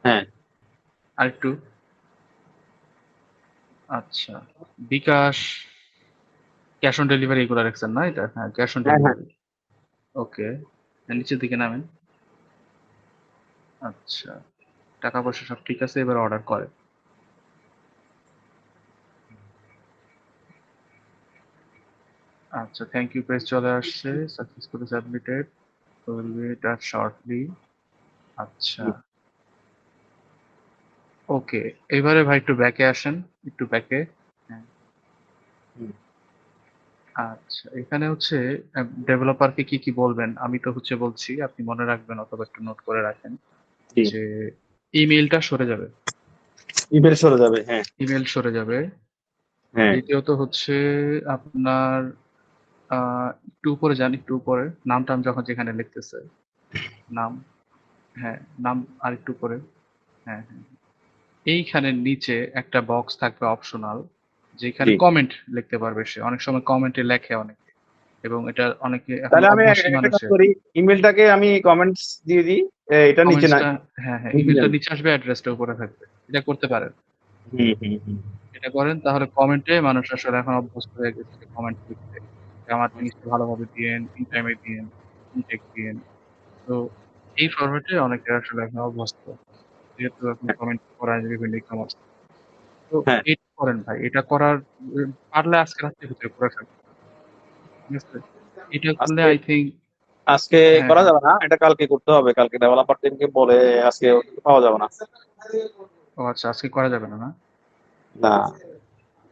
হ্যাঁ, আর একটু। আচ্ছা, বিকাশ, ক্যাশ অন ডেলিভারি এগুলো রাখছেন না, এটা হ্যাঁ, ক্যাশ অন হ্যাঁ, হ্যাঁ। ডেলিভারি। ওকে, নিচের দিকে নামেন। আচ্ছা, টাকা পয়সা সব ঠিক আছে, এবার অর্ডার করেন। আচ্ছা, থ্যাংক ইউ পেজ চলে আসছে, successfully submitted, will be done shortly. আচ্ছা, ওকে, এবারে ভাই একটু ব্যাকে আসেন, একটু ব্যাকে। হ্যাঁ, হুম, আচ্ছা, এখানে হচ্ছে ডেভেলপারকে কি কি বলবেন, আমি তো হচ্ছে বলছি, আপনি মনে রাখবেন অথবা একটু নোট করে রাখেন, জি। যে ইমেইলটা সরে যাবে। ইমেল সরে যাবে, হ্যাঁ ইমেইল সরে যাবে। হ্যাঁ। দ্বিতীয়ত হচ্ছে আপনার একটু উপরে যান, একটু উপরে নাম টাম যখন যেখানে লিখতেছে নাম, হ্যাঁ নাম আর একটু উপরে, হ্যাঁ হ্যাঁ, এইখানে নিচে একটা বক্স থাকবে অপশনাল, যেখানে জি, কমেন্ট লিখতে পারবে সে। অনেক সময় কমেন্টে লেখে অনেকে, এবং এটা অনেকে এখন তাহলে আমি অভ্যাসী একটা কাজ মানুষের করি, ইমেলটাকে আমি কমেন্টস দিয়ে দিই, এটা নিচে না, কমেন্টসটা, হ্যাঁ হ্যাঁ, নিচে ইমেলটা যান। নিচে আসবে, অ্যাড্রেসটা উপরে থাকবে। এটা করতে পারেন। হুম হুম হুম। এটা করেন তাহলে কমেন্টে মানুষ আসলে এখন অভ্যস্ত হয়ে গেছে কমেন্ট লিখতে, যে আমার জিনিসটা ভালোভাবে দিয়েন, ইন টাইমে দিয়েন, ইনটেক দিয়েন। তো এই ফরম্যাটে অনেকে আসলে এখন অভ্যস্ত, যেহেতু এখন কমেন্ট করা যায় বিভিন্ন ই-কমার্স। তো হ্যাঁ, এটা করেন ভাই। এটা করার পারলে আজকে রাত্রের ভিতরে করে ফেলবেন। ঠিক আছে? এটা করলে আজকে আই থিংক, আজকে হ্যাঁ, করা হ্যাঁ। যাবে না, এটা কালকে করতে হবে, কালকে ডেভেলপার টিমকে বলে আজকে পাওয়া যাবে না। ও আচ্ছা, আজকে করা যাবে না, না? না।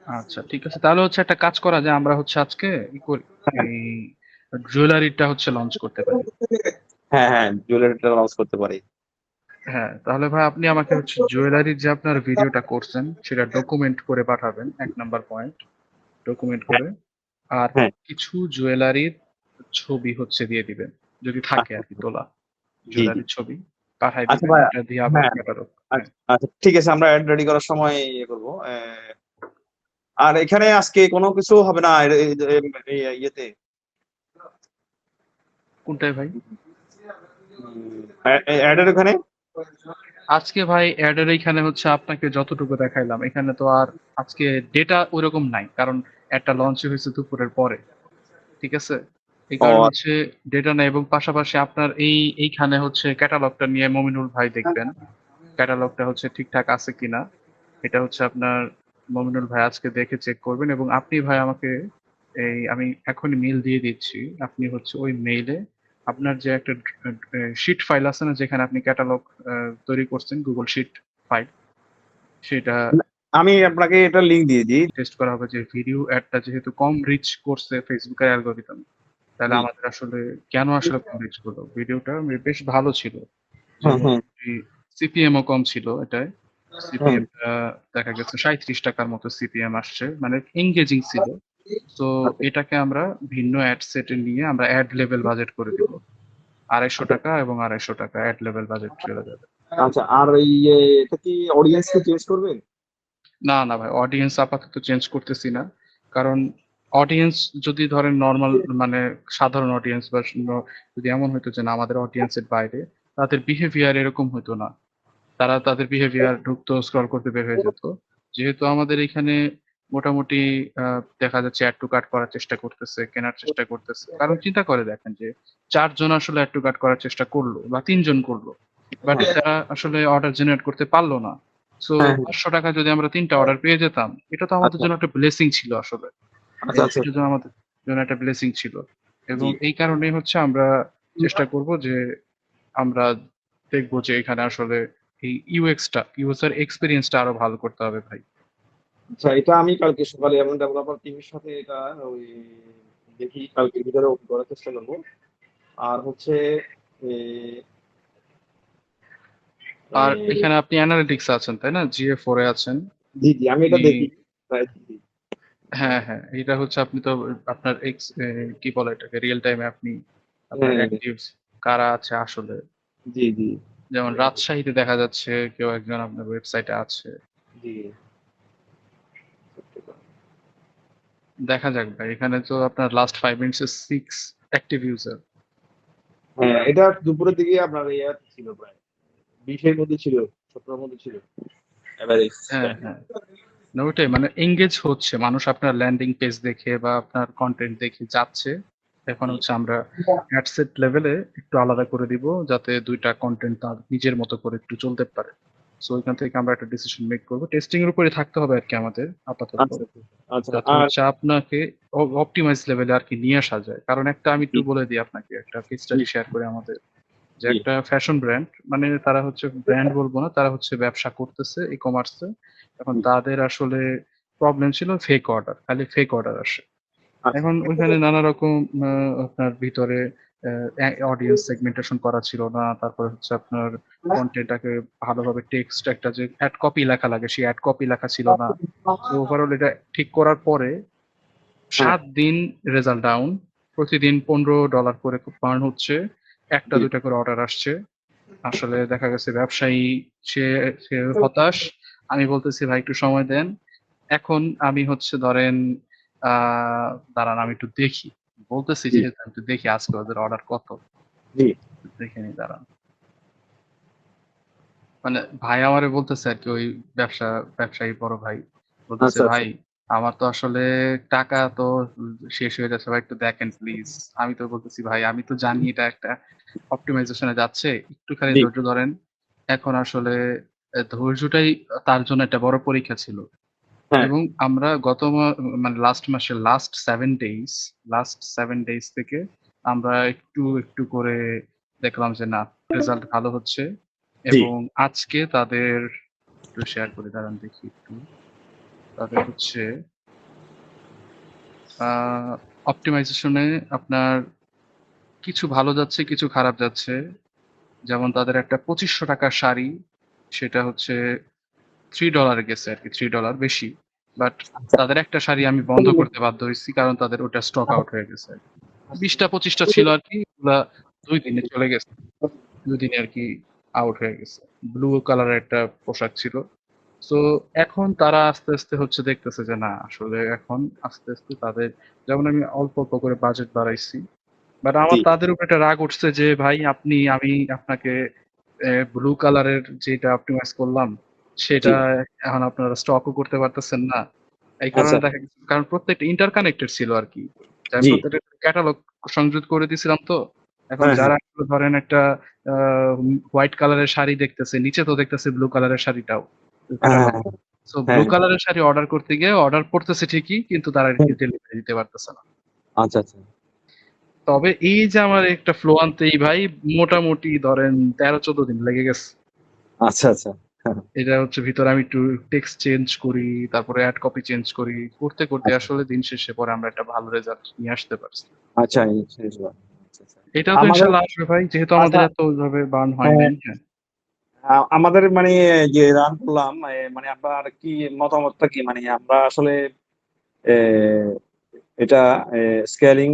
আচ্ছা ঠিক আছে। তাহলে হচ্ছে একটা কাজ করা যায়, আমরা হচ্ছে আজকে করি, হ্যাঁ এই জুয়েলারিটা হচ্ছে লঞ্চ করতে পারি। হ্যাঁ হ্যাঁ, জুয়েলারিটা লঞ্চ করতে পারি। হ্যাঁ, তাহলে ভাই আপনি আমাকে হচ্ছে জুয়েলারির যে আপনার ভিডিওটা করছেন সেটা ডকুমেন্ট করে পাঠাবেন, ১ নাম্বার পয়েন্ট। ডকুমেন্ট হ্যাঁ করে। আর হ্যাঁ। কিছু জুয়েলারির ছবি হচ্ছে দিয়ে দিবেন। যদি থাকে আচ্ছা, আরকি তোলা জি জি। জুয়েলারির ছবি পাঠায় আচ্ছা দিবেন। ভাই, এটা দিয়ে আবার হ্যাঁ ক্যাটালগ, হ্যাঁ। আচ্ছা আচ্ছা, ঠিক আছে, আমরা অ্যাড রেডি করার সময় ইয়ে করবো। আর এখানে আজকে কোনো কিছু হবে না ইয়েতে, কোনটায় ভাই? অ্যাডের ওখানে। আজকে ভাই এড এর এইখানে হচ্ছে আপনাকে যতটুকু দেখাইলাম, এখানে তো আর আজকে ডেটা ওইরকম নাই। কারণ একটা লঞ্চ হয়েছে দুপুরের পরে। ঠিক আছে? এই ও কারণে হচ্ছে ডেটা নেই, এবং পাশাপাশি আপনার এইখানে হচ্ছে ক্যাটালগটা নিয়ে মমিনুল ভাই দেখবেন। ক্যাটালগটা হচ্ছে ঠিকঠাক আছে কিনা। এটা হচ্ছে আপনার মমিনুল ভাই আজকে দেখে চেক করবেন, এবং আপনি ভাই আমাকে আমি এখনই মেইল দিয়ে দিচ্ছি। আপনি হচ্ছে ওই মেইলে আপনার যে একটা শিট ফাইল আছে না, যেখানে আপনি ক্যাটালগ তৈরি করছেন, গুগল শিট ফাইল, সেটা আমি আপনাকে এটা লিংক দিয়ে দিই। টেস্ট করা হবে যে ভিডিও অ্যাডটা যেহেতু কম রিচ করছে ফেসবুকের অ্যালগরিদম, তাহলে জি। আমাদের আসলে কেন আসলে কম রিচ করলো? ভিডিওটা বেশ ভালো ছিল। হুম যেমন হুম সিপিএম ও কম ছিল এটায়। হুম। সিপিএম টা দেখা গেছে ৩৭ টাকার মতো সিপিএম আসছে। মানে এনগেজিং ছিল। তো আচ্ছা এটাকে আমরা ভিন্ন অ্যাড সেটে নিয়ে আমরা অ্যাড লেভেল বাজেট করে দিব। আচ্ছা ৳২৫০ এবং ৳২৫০ অ্যাড লেভেল বাজেট চলে যাবে। আচ্ছা। আর এটা কি অডিয়েন্স কে চেঞ্জ করবেন? না, না ভাই, অডিয়েন্স আপাতত চেঞ্জ করতেছি না। কারণ অডিয়েন্স যদি ধরেন নরমাল, মানে সাধারণ অডিয়েন্স বা যদি এমন হইতো যে না আমাদের অডিয়েন্সের বাইরে, তাদের বিহেভিয়ার এরকম হইতো না। তারা তাদের বিহেভিয়ার ঢুকতো, স্ক্রল করতে বের হয়ে যেত। যেহেতু আমাদের এখানে মোটামুটি দেখা যাচ্ছে অ্যাড টু কার্ট করার চেষ্টা করতেছে, কেনার চেষ্টা করতেছে। কারণ চিন্তা করে দেখেন যে ৪ জন আসলে অ্যাড টু কার্ট করার চেষ্টা করলো বা ৩ জন করলো। বাট হ্যাঁ তারা আসলে অর্ডার জেনারেট করতে পারল না। সো হ্যাঁ হ্যাঁ। ৳৫০০ যদি আমরা ৩ টা অর্ডার পেয়ে যেতাম, এটা তো আমাদের আচ্ছা জন্য একটা ব্লেসিং ছিল আসলে। আচ্ছা আচ্ছা। এটা যেন আমাদের জন্য একটা ব্লেসিং ছিল। এবং জি। এই কারণেই হচ্ছে আমরা চেষ্টা করব যে আমরা দেখব যে এখানে আসলে এই ইউএক্সটা, ইউজার এক্সপেরিয়েন্সটা আরো ভালো করতে হবে ভাই। আচ্ছা, এটা আমি কালকে সকালে এমন ডেভেলপার টিমের সাথে এটা ওই দেখি কালকে ভিতরে ওপেন করার চেষ্টা করবো। আর হচ্ছে এ, আর এ, এখানে আপনি অ্যানালিটিক্স আছেন, তাই না? GA4 এ আছেন। জি জি, আমি এটা আপনি, দেখি প্রায় দেখি। হ্যাঁ, হ্যাঁ। এটা হচ্ছে আপনি তো আপনার কি বলে এটাকে? রিয়াল টাইমে আপনি আপনার হ্যাঁ অ্যাক্টিভস কারা আছে আসলে। জি জি যেমন রাজশাহীতে দেখা যাচ্ছে কেউ একজন আপনার ওয়েবসাইটে আছে। জি। দেখা যাক ভাই। এখানে তো আপনার লাস্ট 5 মিনিটস এ 6 অ্যাক্টিভ ইউজার। হ্যাঁ, এটা দুপুরের দিকে আপনার ইয়ে ছিল প্রায় 20-এর মধ্যে ছিল, 17-এর মধ্যে ছিল এভারেজটা। হ্যাঁ, হ্যাঁ। না ওইটাই, মানে এঙ্গেজ হচ্ছে। মানুষ আপনার ল্যান্ডিং পেজ দেখে বা আপনার কনটেন্ট দেখে যাচ্ছে। এখন জি। হচ্ছে আমরা অ্যাডসেট লেভেলে একটু আলাদা করে দিব, যাতে ২ টা কনটেন্ট তার নিজের মতো করে একটু চলতে পারে। সো ওইখান থেকে আমরা একটা ডিসিশন মেক করব। টেস্টিং এর উপরে থাকতে হবে আরকি আমাদের আপাতত। আচ্ছা আচ্ছা। যাতে আর হচ্ছে আপনাকে অপটিমাইজ লেভেলে আরকি নিয়ে আসা যায়। কারণ একটা আমি একটু জি বলে দিই আপনাকে, একটা কেস জি স্টাডি শেয়ার করি আমাদের। যে জি। একটা ফ্যাশন ব্র্যান্ড, মানে তারা হচ্ছে ব্র্যান্ড বলবো না, তারা হচ্ছে ব্যবসা করতেছে ই-কমার্সে। এখন তাদের আসলে প্রবলেম ছিল ফেক অর্ডার, খালি ফেক অর্ডার আসে। আচ্ছা এখন ওইখানে নানা রকম আপনার ভিতরে অডিয়েন্স সেগমেন্টেশন করা ছিল না, তারপরে হচ্ছে আপনার কন্টেন্টটাকে ভালোভাবে টেক্সট একটা যে অ্যাড কপি লেখা লাগে সেই অ্যাড কপি লেখা ছিল না। তো ওভারঅল এটা ঠিক করার পরে হ্যাঁ 7 দিন রেজাল্ট ডাউন, প্রতিদিন $15 করে বার্ন হচ্ছে, একটা জি দুইটা করে অর্ডার আসছে। আসলে দেখা গেছে ব্যবসায়ী সে সে হতাশ। আমি বলতেছি ভাই একটু সময় দেন। এখন আমি হচ্ছে ধরেন দাঁড়ান আমি একটু দেখি, বলতেছি জি যেহেতু আমি একটু দেখি আজকে ওদের অর্ডার কত, জি দেখে নি দাঁড়ান। মানে ভাই আমারে বলতেছে আর কি, ওই ব্যবসায়ী বড় ভাই বলতেছে আচ্ছা আচ্ছা ভাই আমার তো আসলে টাকা তো শেষ হয়ে যাচ্ছে ভাই, একটু দেখেন প্লিজ। আমি তো বলতেছি ভাই আমি তো জানি এটা একটা অপটিমাইজেশনে যাচ্ছে, একটুখানি জি ধৈর্য ধরেন। এখন আসলে ধৈর্যটাই তার জন্য একটা বড় পরীক্ষা ছিল। হ্যাঁ এবং আমরা মানে লাস্ট মাসের লাস্ট 7 ডেজ থেকে আমরা একটু একটু করে দেখলাম যে না, রেজাল্ট ভালো হচ্ছে। জি এবং আজকে তাদের একটু শেয়ার করে দাঁড়ান দেখি একটু, তাদের হচ্ছে অপটিমাইজেশনে আপনার কিছু ভালো যাচ্ছে কিছু খারাপ যাচ্ছে। যেমন তাদের একটা $2500 শাড়ি, সেটা হচ্ছে $3 গেছে আর কি, $3 বেশি। বাট আচ্ছা তাদের একটা শাড়ি আমি বন্ধ করতে বাধ্য হয়েছি কারণ তাদের ওটা স্টক আউট হয়ে গেছে। 20টা 25টা ছিল আর কি, ওগুলা 2 দিনে চলে গেছে, 2 দিনে আর কি আউট হয়ে গেছে। ব্লু কালারের একটা পোশাক ছিল। সো এখন তারা আস্তে আস্তে হচ্ছে দেখতেছে যে না আসলে এখন আস্তে আস্তে তাদের, যেমন আমি অল্প অল্প করে বাজেট বাড়াইছি, বাট জি আমার তাদের উপর একটা রাগ উঠছে যে ভাই আমি আপনাকে ব্লু কালারের যেটা অপটিমাইজ করলাম জি সেটা এখন আপনারা স্টকও করতে পারতেছেন না। এই আচ্ছা কারণে দেখা গেছে, কারণ প্রত্যেকটা ইন্টারকানেক্টেড ছিল আর কি, আমি জি প্রত্যেকটা ক্যাটালগ সংযুক্ত করে দিছিলাম। তো এখন হ্যাঁ হ্যাঁ যারা একটু ধরেন একটা হোয়াইট কালারের শাড়ি দেখতেছে, নিচে তো দেখতেছে ব্লু কালারের শাড়িটাও হ্যাঁ ক্যাটালগে। সো ব্লু হ্যাঁ কালারের শাড়ি অর্ডার করতে গিয়ে অর্ডার করতেছে ঠিকই, কিন্তু তারা হ্যাঁ ডেলিভারি দিতে পারতেছে না। আচ্ছা আচ্ছা তবে এই যে আমার একটা ফ্লো আনতেই ভাই মোটামুটি ধরেন 13-14 দিন লেগে গেছে। আচ্ছা আচ্ছা হ্যাঁ, এটা হচ্ছে ভিতরে আমি একটু টেক্সট চেঞ্জ করি, তারপরে অ্যাড কপি চেঞ্জ করি, করতে করতে আচ্ছা আসলে দিন শেষে পরে আমরা একটা ভালো রেজাল্ট নিয়ে আসতে পারছি। আচ্ছা ইনশাআল্লাহ। আচ্ছা আচ্ছা এটাও তো আমাদের ইনশাল্লাহ আসবে ভাই, যেহেতু আমাদের আচ্ছা এত ওইভাবে বার্ন হয় হ্যাঁ নাই। হ্যাঁ আমাদের মানে যে রান করলাম মানে আপনার কি মতামতটা কি মানে আমরা আসলে আহ, এটা স্কেলিং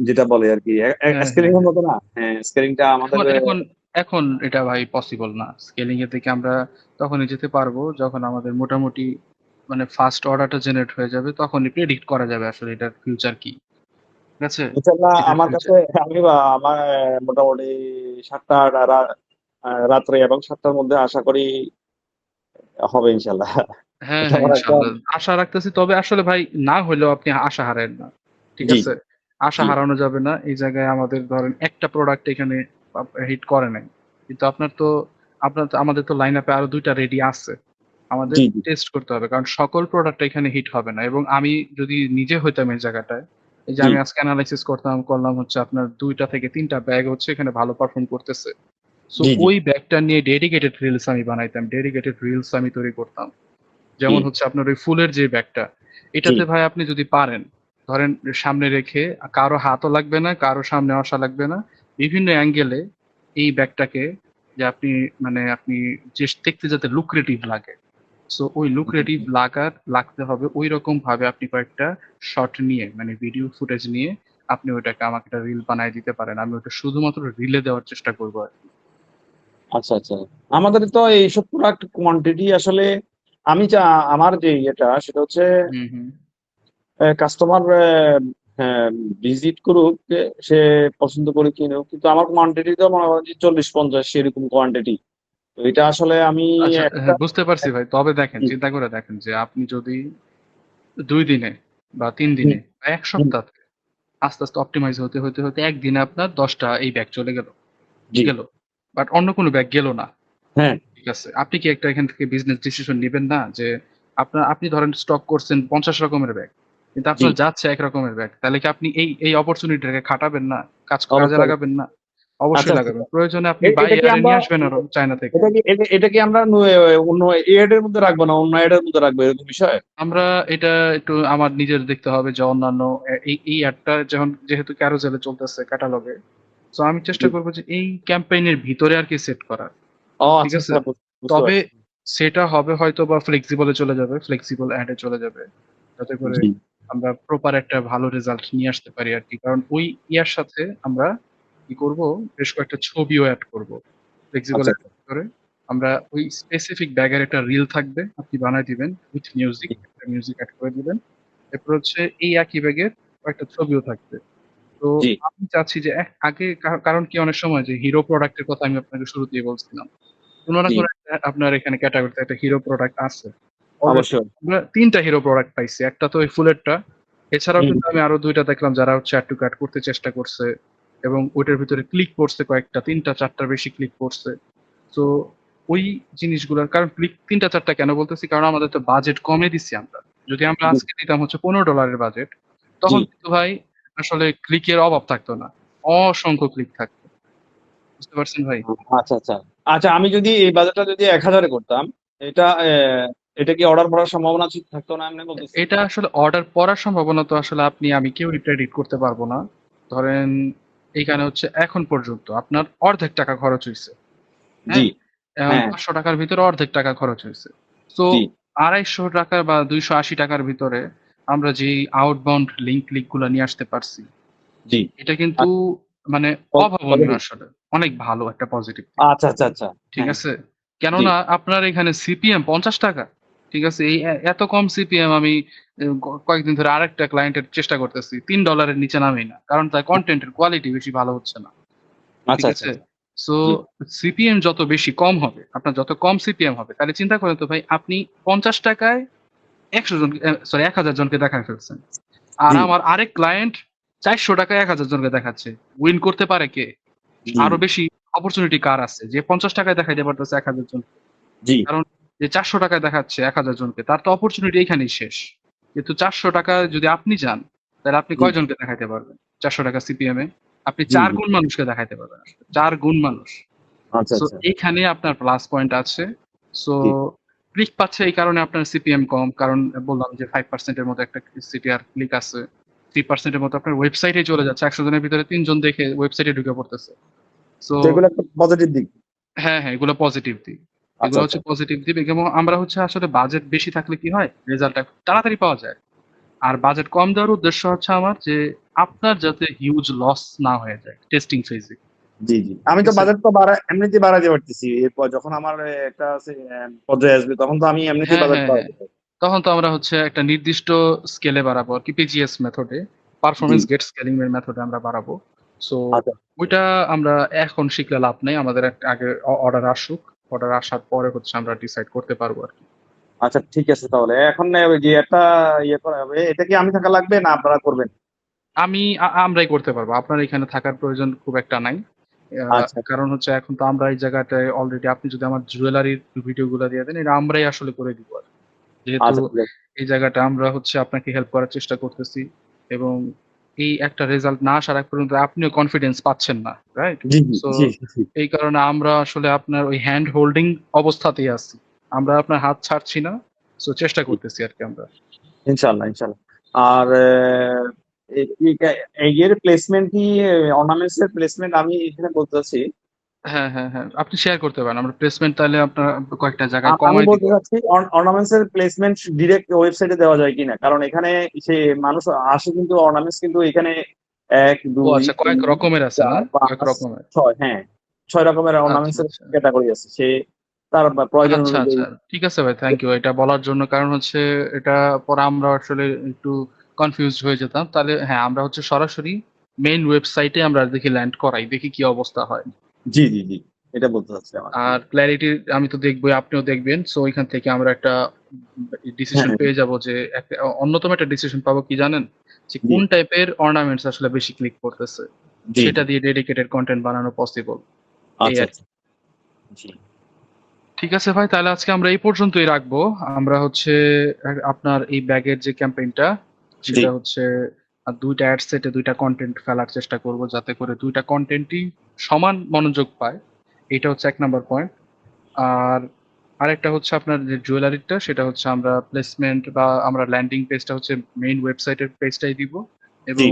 যেটা বলে আর কি হ্যাঁ স্কেলিং হ্যাঁ এর হ্যাঁ। মতো না হ্যাঁ স্কেলিংটা আমাদের এখন এখন এখন এটা ভাই পসিবল না, স্কেলিং এর দিকে আমরা তখনই যেতে পারবো যখন আমাদের মোটামুটি মানে ফার্স্ট অর্ডারটা জেনারেট হয়ে যাবে, তখনই প্রেডিক্ট করা যাবে আসলে এটার ফিউচার কি। ঠিক আছে, ইনশাল্লাহ এটার আমার কাছে ফিউচার। আমি আমার মোটামুটি 7টা রাত্রে এবং 7টার মধ্যে আশা করি হবে ইনশাল্লাহ হ্যাঁ এটা হ্যাঁ আমার একটা ইনশাল্লাহ আশা রাখতেছি, তবে আসলে ভাই না হলেও আপনি আশা হারেন না। ঠিক জি আছে, আশা জি হারানো যাবে না। এই জায়গায় আমাদের ধরেন একটা প্রোডাক্ট এখানে হিট করে নাই, কিন্তু আমাদের তো লাইন আপে আরো 2টা রেডি আছে, আমাদের জি জি টেস্ট করতে হবে কারণ সকল প্রোডাক্ট এখানে হিট হবে না। এবং আমি যদি নিজে হইতাম এই জায়গাটায়, এই যে জি আমি আজকে অ্যানালাইসিস করলাম হচ্ছে আপনার 2টা থেকে 3টা ব্যাগ হচ্ছে এখানে ভালো পারফর্ম করতেছে। সো জি জি ওই ব্যাগটা নিয়ে ডেডিকেটেড রিলস আমি বানাইতাম, ডেডিকেটেড রিলস আমি তৈরি করতাম। জি যেমন হচ্ছে আপনার ওই ফুলের যে ব্যাগটা, জি এটাতে ভাই আপনি যদি পারেন ধরেন সামনে রেখে, কারো হাতও লাগবে না, কারো সামনে আসা লাগবে না, বিভিন্ন অ্যাঙ্গেলে এই ব্যাগটাকে, যে আপনি যে দেখতে যাতে লুক্রেটিভ লাগে, সো ওই লুক্রেটিভ লাগতে হবে ওই রকম ভাবে আপনি কয়েকটা শট নিয়ে মানে ভিডিও ফুটেজ নিয়ে আপনি ওইটাকে আমাকে একটা রিল বানায় দিতে পারেন, আমি ওটা শুধুমাত্র রিলে দেওয়ার চেষ্টা করবো আর কি। আচ্ছা আচ্ছা আমাদের তো এইসব প্রোডাক্ট কোয়ান্টিটি আসলে আমি আমার যে ইয়েটা সেটা হচ্ছে হুম হুম। কাস্টমার হ্যাঁ ভিজিট করুক সে পছন্দ করে কিনুক কিন্তু আমার কোয়ান্টিটি তো মনে হয় যে 40-50 সেরকম কোয়ান্টিটি তো এটা আসলে আমি আচ্ছা একটা হ্যাঁ বুঝতে পারছি ভাই, তবে দেখেন হুম, চিন্তা করে দেখেন যে আপনি যদি 2 দিনে বা 3 দিনে হুম, বা এক হুম, সপ্তাহে আস্তে আস্তে অপটিমাইজ হতে হতে হতে একদিনে আপনার 10টা এই ব্যাগ চলে গেল, জি গেল, বাট অন্য কোনো ব্যাগ গেল না। হ্যাঁ ঠিক আছে, আপনি কি একটা এখান থেকে বিজনেস ডিসিশন নেবেন না যে আপনি ধরেন স্টক করছেন 50 রকমের ব্যাগ, কিন্তু জি আপনার যাচ্ছে এক রকমের ব্যাগ, তাহলে কি আপনি এই অপরচুনিটিটাকে খাটাবেন না, কাজে অবশ্যই লাগাবেন না? আচ্ছা অবশ্যই আচ্ছা লাগাবেন, প্রয়োজনে আপনি এটা কি বাইরে আমরা নিয়ে আসবেন আরো চায়না থেকে। এটা কি আমরা অন্য এড এর মধ্যে রাখবো না অন্য এড এর মধ্যে রাখবো এরকম বিষয় আমরা এটা একটু আমার নিজের দেখতে হবে যে অন্যান্য এই অ্যাডটা যখন যেহেতু ক্যারোজেলে চলতেছে ক্যাটালগে, তো আমি চেষ্টা করবো যে এই ক্যাম্পেইনের ভিতরে আর কি সেট করার। ও ঠিক আচ্ছা আছে? আচ্ছা, বুঝতে তবে পারছি। সেটা হবে হয়তো বা ফ্লেক্সিবল এ চলে যাবে, ফ্লেক্সিবল অ্যাড এ চলে যাবে। যাতে করে জি। আমরা প্রপার একটা ভালো রেজাল্ট নিয়ে আসতে পারি আরকি। কারণ ওই ইয়ার সাথে আমরা কি করব, বেশ কয়েকটা ছবিও এড করব। ফ্লেক্সিবল আচ্ছা এর ভিতরে আমরা ওই স্পেসিফিক ব্যাগের একটা রিল থাকবে, আপনি বানায় দিবেন উইথ মিউজিক, একটা মিউজিক এড করে দিবেন। এরপর হচ্ছে এই একই ব্যাগের কয়েকটা ছবিও থাকবে। তো জি আমি চাচ্ছি যে আগে কারণ কি অনেক সময় যে হিরো প্রোডাক্ট এর কথা আমি আপনাকে শুরুতেই বলছিলাম। কোন না জি, কোন একটা আপনার এখানে ক্যাটাগরিতে একটা হিরো প্রোডাক্ট আছে। অলরেডি অবশ্যই। আমরা ৩ টা হিরো প্রোডাক্ট পাইছি। একটা তো ওই ফুলেরটা। এছাড়াও হুম, কিন্তু আমি আরো ২ টা দেখলাম যারা হচ্ছে অ্যাড টু কার্ট করতে চেষ্টা করছে এবং ওইটার ভিতরে ক্লিক পড়ছে কয়েকটা ৩ টা ৪ টার বেশি ক্লিক পড়ছে। সো ওই জিনিসগুলার কারণ ক্লিক ৩ টা ৪ টা কেন বলতেছি? কারণ আমাদের তো বাজেট কমে দিছি আমরা। যদি আমরা জি, আজকে দিতাম হচ্ছে $১৫ এর বাজেট, জি। তখন কিন্তু ভাই আসলে ক্লিকের অভাব থাকতো না। অসংখ্য ক্লিক থাকতো। বুঝতে পারছেন ভাই? আচ্ছা আচ্ছা। আচ্ছা, আমি যদি এই বাজেটটা যদি ১,০০০-এ করতাম, এটা এটা কি অর্ডার পড়ার সম্ভাবনা থাকতো না এমনি বলতেছি? এটা আসলে অর্ডার পড়ার সম্ভাবনা তো আসলে আমি কেউই প্রেডিক্ট করতে পারবো না। ধরেন এইখানে হচ্ছে এখন পর্যন্ত আপনার অর্ধেক টাকা খরচ হইছে। জি, হ্যাঁ? এখন হ্যাঁ, ৳৫০০ র ভিতরে অর্ধেক টাকা খরচ হইছে। সো জি, ৳২৫০ বা ৳২৮০ র ভিতরে আমরা যেই আউটবাউন্ড লিংক গুলা নিয়ে আসতে পারছি, জি। এটা কিন্তু মানে অভাবনীয় পজিটিভ। আসলে। অনেক ভালো একটা পজিটিভ দিক। আচ্ছা, আচ্ছা, আচ্ছা। ঠিক হ্যাঁ, আছে? জি, কেননা আপনার এখানে সিপিএম ৳৫০। ঠিক আছে? এই এত কম সিপিএম আমি কয়েকদিন ধরে আরেকটা ক্লায়েন্টের চেষ্টা করতেছি। $৩ এর নিচে নামেই না। কারণ তার কনটেন্টের কোয়ালিটি বেশি ভালো হচ্ছে না। ঠিক আচ্ছা, আচ্ছা, আছে? আচ্ছা। সো জি, সিপিএম যত বেশি কম হবে, আপনার যত কম সিপিএম হবে, তাহলে চিন্তা করেন তো ভাই আপনি ৳৫০ য় ১০০ জন সরি ১,০০০ জনকে দেখায় ফেলছেন। আর জি, আমার আরেক ক্লায়েন্ট ৳৪০০ য় ১,০০০ জনকে দেখাচ্ছে। উইন করতে পারে কে? জি, আরো বেশি অপরচুনিটি কার আছে? যে ৳৫০ য় দেখাইতে পারতেছে ১,০০০ জনকে। জি, কারণ যে ৳৪০০ য় দেখাচ্ছে ১,০০০ জনকে তার তো অপরচুনিটি এইখানেই শেষ। কিন্তু ৳৪০০ যদি আপনি যান, তাহলে আপনি জি, কয়জনকে দেখাইতে পারবেন? ৳৪০০ সিপিএম এ? আপনি জি, ৪ জি। গুণ মানুষকে দেখাইতে পারবেন আসলে। ৪ গুণ মানুষ। আচ্ছা, সো আচ্ছা। এইখানে আপনার প্লাস পয়েন্ট আছে। সো জি, ক্লিক পাচ্ছে এই কারণে আপনার সিপিএম কম। কারণ বললাম যে 5% এর মতো একটা সিটিআর ক্লিক আছে। 3% এর মতো আপনার ওয়েবসাইটে চলে যাচ্ছে। ১০০ জনের ভিতরে ৩ জন দেখে ওয়েবসাইটে ঢুকে পড়তেছে। সো তো এগুলো একটা পজিটিভ দিক। হ্যাঁ, হ্যাঁ, এগুলো পজিটিভ দিক। আচ্ছা, এগুলো আচ্ছা। হচ্ছে পজিটিভ দিক এবং আমরা হচ্ছে আসলে বাজেট বেশি থাকলে কি হয়? রেজাল্টটা তাড়াতাড়ি পাওয়া যায়। আর বাজেট কম দেওয়ার উদ্দেশ্য হচ্ছে আমার যে আপনার যাতে হিউজ লস না হয়ে যায় টেস্টিং ফেজ এ। জি, জি। আমি ঠিক তো আছে? বাজেট তো এমনিতেই বাড়াতে পারতেছি। এরপর যখন আমার একটা পর্যায়ে আসবে তখন তো আমি এমনিতেই হ্যাঁ, বাজেট হ্যাঁ, হ্যাঁ। বাড়াতে পারবো। তখন তো আমরা হচ্ছে একটা নির্দিষ্ট স্কেলে বাড়াবো আরকি পিজিএস মেথডে। জি, পারফরম্যান্স গেট স্কেলিং এর মেথডে আমরা বাড়াবো। সো আচ্ছা, ওইটা আমরা এখন শিখলে লাভ নাই। আমাদের একটা আগে অর্ডার আসুক। অর্ডার আসার পরে হচ্ছে আমরা ডিসাইড করতে পারবো আরকি। আচ্ছা, ঠিক আছে তাহলে। এখন ওই যে একটা ইয়ে করা হবে, এটা কি আমি থাকা লাগবে না আপনারা করবেন? আমি আমরাই করতে পারবো। আপনার এখানে থাকার প্রয়োজন খুব একটা নাই। আচ্ছা, কারণ হচ্ছে এখন তো আমরা এই জায়গাটায় অলরেডি আপনি যদি আমার জুয়েলারির ভিডিও গুলা দিয়ে দেন, এটা আমরাই আসলে করে দিব আরকি। যেহেতু আচ্ছা, ঠিক আছে। এই জায়গাটা আমরা হচ্ছে আপনাকে হেল্প করার চেষ্টা করতেছি এবং এই একটা রেজাল্ট না আসার আগ পর্যন্ত আপনিও কনফিডেন্স পাচ্ছেন না। রাইট? জি, জি, সো জি, জি। এই কারণে আমরা আসলে আপনার ওই হ্যান্ড হোল্ডিং অবস্থাতেই আছি। আমরা আপনার হাত ছাড়ছি না। সো চেষ্টা জি। করতেছি আরকি আমরা। ইনশাআল্লাহ, ইনশাআল্লাহ। আর এই এর প্লেসমেন্ট কি অর্নামেন্টস এর প্লেসমেন্ট আমি এখানে বলতে চাচ্ছি। হ্যাঁ, হ্যাঁ, হ্যাঁ। আপনি শেয়ার করতে পারেন। আমরা প্লেসমেন্ট তাইলে আপনার কয়েকটা জায়গায় আমি কমায় দিব। বলতে চাচ্ছি অর্নামেন্টস এর প্লেসমেন্ট ডিরেক্ট ওয়েবসাইটে দেওয়া যায় কিনা, কারণ এখানে সে মানুষ আসে কিন্তু অর্নামেন্টস কিন্তু এখানে এক ও দুই আচ্ছা তিন কয়েক রকমের আছে না? চার কয়েক পাঁচ রকমের। ছয়, হ্যাঁ, ৬ রকমের আচ্ছা, অর্নামেন্টস এর আচ্ছা। ক্যাটাগরি আছে। সে তার প্রয়োজন আচ্ছা, অনুযায়ী। আচ্ছা। ঠিক আছে ভাই, থ্যাংক ইউ এটা বলার জন্য। কারণ হচ্ছে এটা পরে আমরা আসলে একটু কনফিউজড হয়ে যেতাম। তাহলে হ্যাঁ, আমরা হচ্ছে সরাসরি মেইন ওয়েবসাইটে আমরা দেখি ল্যান্ড করাই। দেখি কি অবস্থা হয়। জি, জি, জি, এটা বলতে চাচ্ছি আমার। আর ক্লারিটি আমি তো দেখবই, আপনিও দেখবেন। সো ওইখান থেকে আমরা একটা হ্যাঁ, ডিসিশন হ্যাঁ, পেয়ে যাব যে একটা অন্যতম একটা ডিসিশন পাবো কি জানেন? যে জি, কোন টাইপের অর্নামেন্টস আসলে বেশি ক্লিক করতেছে। জি, সেটা জি। দিয়ে ডেডিকেটেড কনটেন্ট বানানো পসিবল। এই আচ্ছা, আরকি। আচ্ছা, জি, ঠিক আছে ভাই, তাহলে আজকে আমরা এই পর্যন্তই রাখবো। আমরা হচ্ছে আপনার এই ব্যাগের যে ক্যাম্পেইনটা জি, সেটা হচ্ছে ২ টা অ্যাড সেটে ২ টা কনটেন্ট ফেলার চেষ্টা করব যাতে করে ২ টা কনটেন্টই সমান মনোযোগ পায়। এইটা হচ্ছে ১ নাম্বার পয়েন্ট। আর আরেকটা হচ্ছে আপনার যে জুয়েলারিটা সেটা হচ্ছে আমরা প্লেসমেন্ট বা আমরা ল্যান্ডিং পেজটা হচ্ছে মেইন ওয়েবসাইটের পেজটাই দিব জি, এবং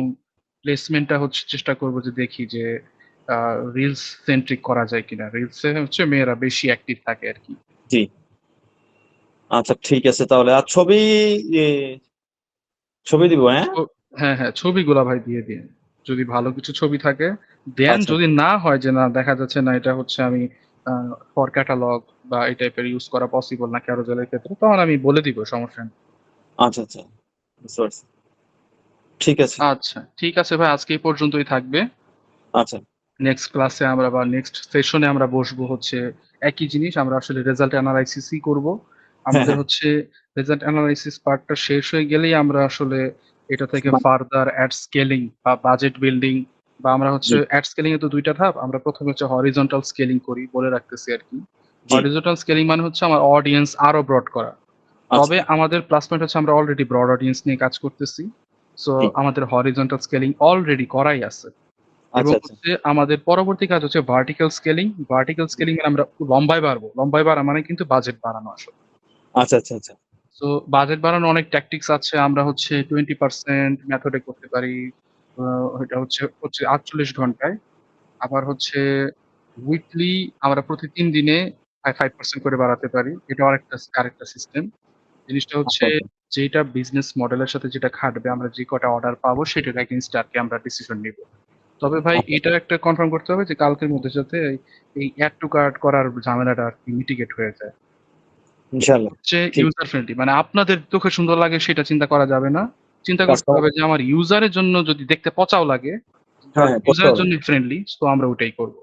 প্লেসমেন্টটা হচ্ছে চেষ্টা করব যে দেখি যে রিলস সেন্ট্রিক করা যায় কিনা। রিলসে হচ্ছে মেয়েরা বেশি অ্যাক্টিভ থাকে আর কি। জি, আচ্ছা ঠিক আছে তাহলে। আর ছবি, এ, ছবি দিব, হ্যাঁ? হ্যাঁ হ্যাঁ, ছবিগুলা ভাই দিয়ে দিন, যদি ভালো কিছু ছবি থাকে দেন। আচ্ছা যদি না হয় যে না দেখা যাচ্ছে না এটা হচ্ছে আমি ফর ক্যাটালগ বা এই টাইপের ইউজ করা পসিবল না ক্যারোজেলের ক্ষেত্রে, তখন আমি বলে দিব, সমস্যা নেই। আচ্ছা আচ্ছা, বুঝতে পারছি। ঠিক আছে। আচ্ছা ঠিক আছে ভাই, আজকে এই পর্যন্তই থাকবে। আচ্ছা। নেক্সট ক্লাসে আমরা বা নেক্সট সেশনে আমরা বসবো হচ্ছে একই জিনিস, আমরা আসলে রেজাল্ট অ্যানালাইসিসই করব। হ্যাঁ আমাদের হ্যাঁ। হচ্ছে রেজাল্ট অ্যানালাইসিস পার্টটা শেষ হয়ে গেলেই আমরা আসলে এটা থেকে ফার্দার অ্যাড স্কেলিং বা বাজেট বিল্ডিং, বা আমরা হচ্ছে জি অ্যাড স্কেলিং এ তো দুইটা ধাপ, আমরা প্রথমে হচ্ছে হরিজন্টাল স্কেলিং করি, বলে রাখতেছি আর কি। জি। হরিজন্টাল স্কেলিং মানে হচ্ছে আমার অডিয়েন্স আরো ব্রড করা। আচ্ছা। তবে আমাদের প্লাস পয়েন্ট হচ্ছে আমরা অলরেডি ব্রড অডিয়েন্স নিয়ে কাজ করতেছি। সো জি। আমাদের হরিজন্টাল স্কেলিং অলরেডি করাই আছে। এবং আচ্ছা আচ্ছা হচ্ছে আমাদের পরবর্তী কাজ হচ্ছে ভার্টিক্যাল স্কেলিং। ভার্টিক্যাল স্কেলিং মানে আমরা লম্বায় বাড়বো, লম্বায় বাড়া মানে কিন্তু বাজেট বাড়ানো আসলে। আচ্ছা আচ্ছা আচ্ছা। তো বাজেট বাড়ানোর অনেক ট্যাকটিক্স আছে, আমরা হচ্ছে 20% মেথডে করতে পারি। এটা হচ্ছে হচ্ছে 48 ঘন্টায়। আবার হচ্ছে উইকলি আমরা প্রতি 3 দিনে 5% করে বাড়াতে পারি। এটা আরেকটা সিস্টেম। জিনিসটা হচ্ছে আচ্ছা আচ্ছা। যেটা বিজনেস মডেলের সাথে যেটা খাটবে, আমরা যে কটা অর্ডার পাবো সেটার এগেইনস্ট আরকি আমরা ডিসিশন নিব। তবে ভাই আচ্ছা। এটা একটা কনফার্ম করতে হবে যে কালকের মধ্যে যাতে এই অ্যাড টু কার্ট করার ঝামেলাটা আরকি মিটিগেট হয়ে যায়। ইনশাআল্লাহ। হচ্ছে ঠিক। ইউজার ফ্রেন্ডলি, মানে আপনাদের চোখে সুন্দর লাগে সেটা চিন্তা করা যাবে না। চিন্তা করতে কাজটা, হবে যে আমার ইউজারের জন্য যদি দেখতে পচাও লাগে, হ্যাঁ বাট হ্যাঁ করতে ইউজারের হবে। জন্য ফ্রেন্ডলি, তো আমরা ওটাই করব।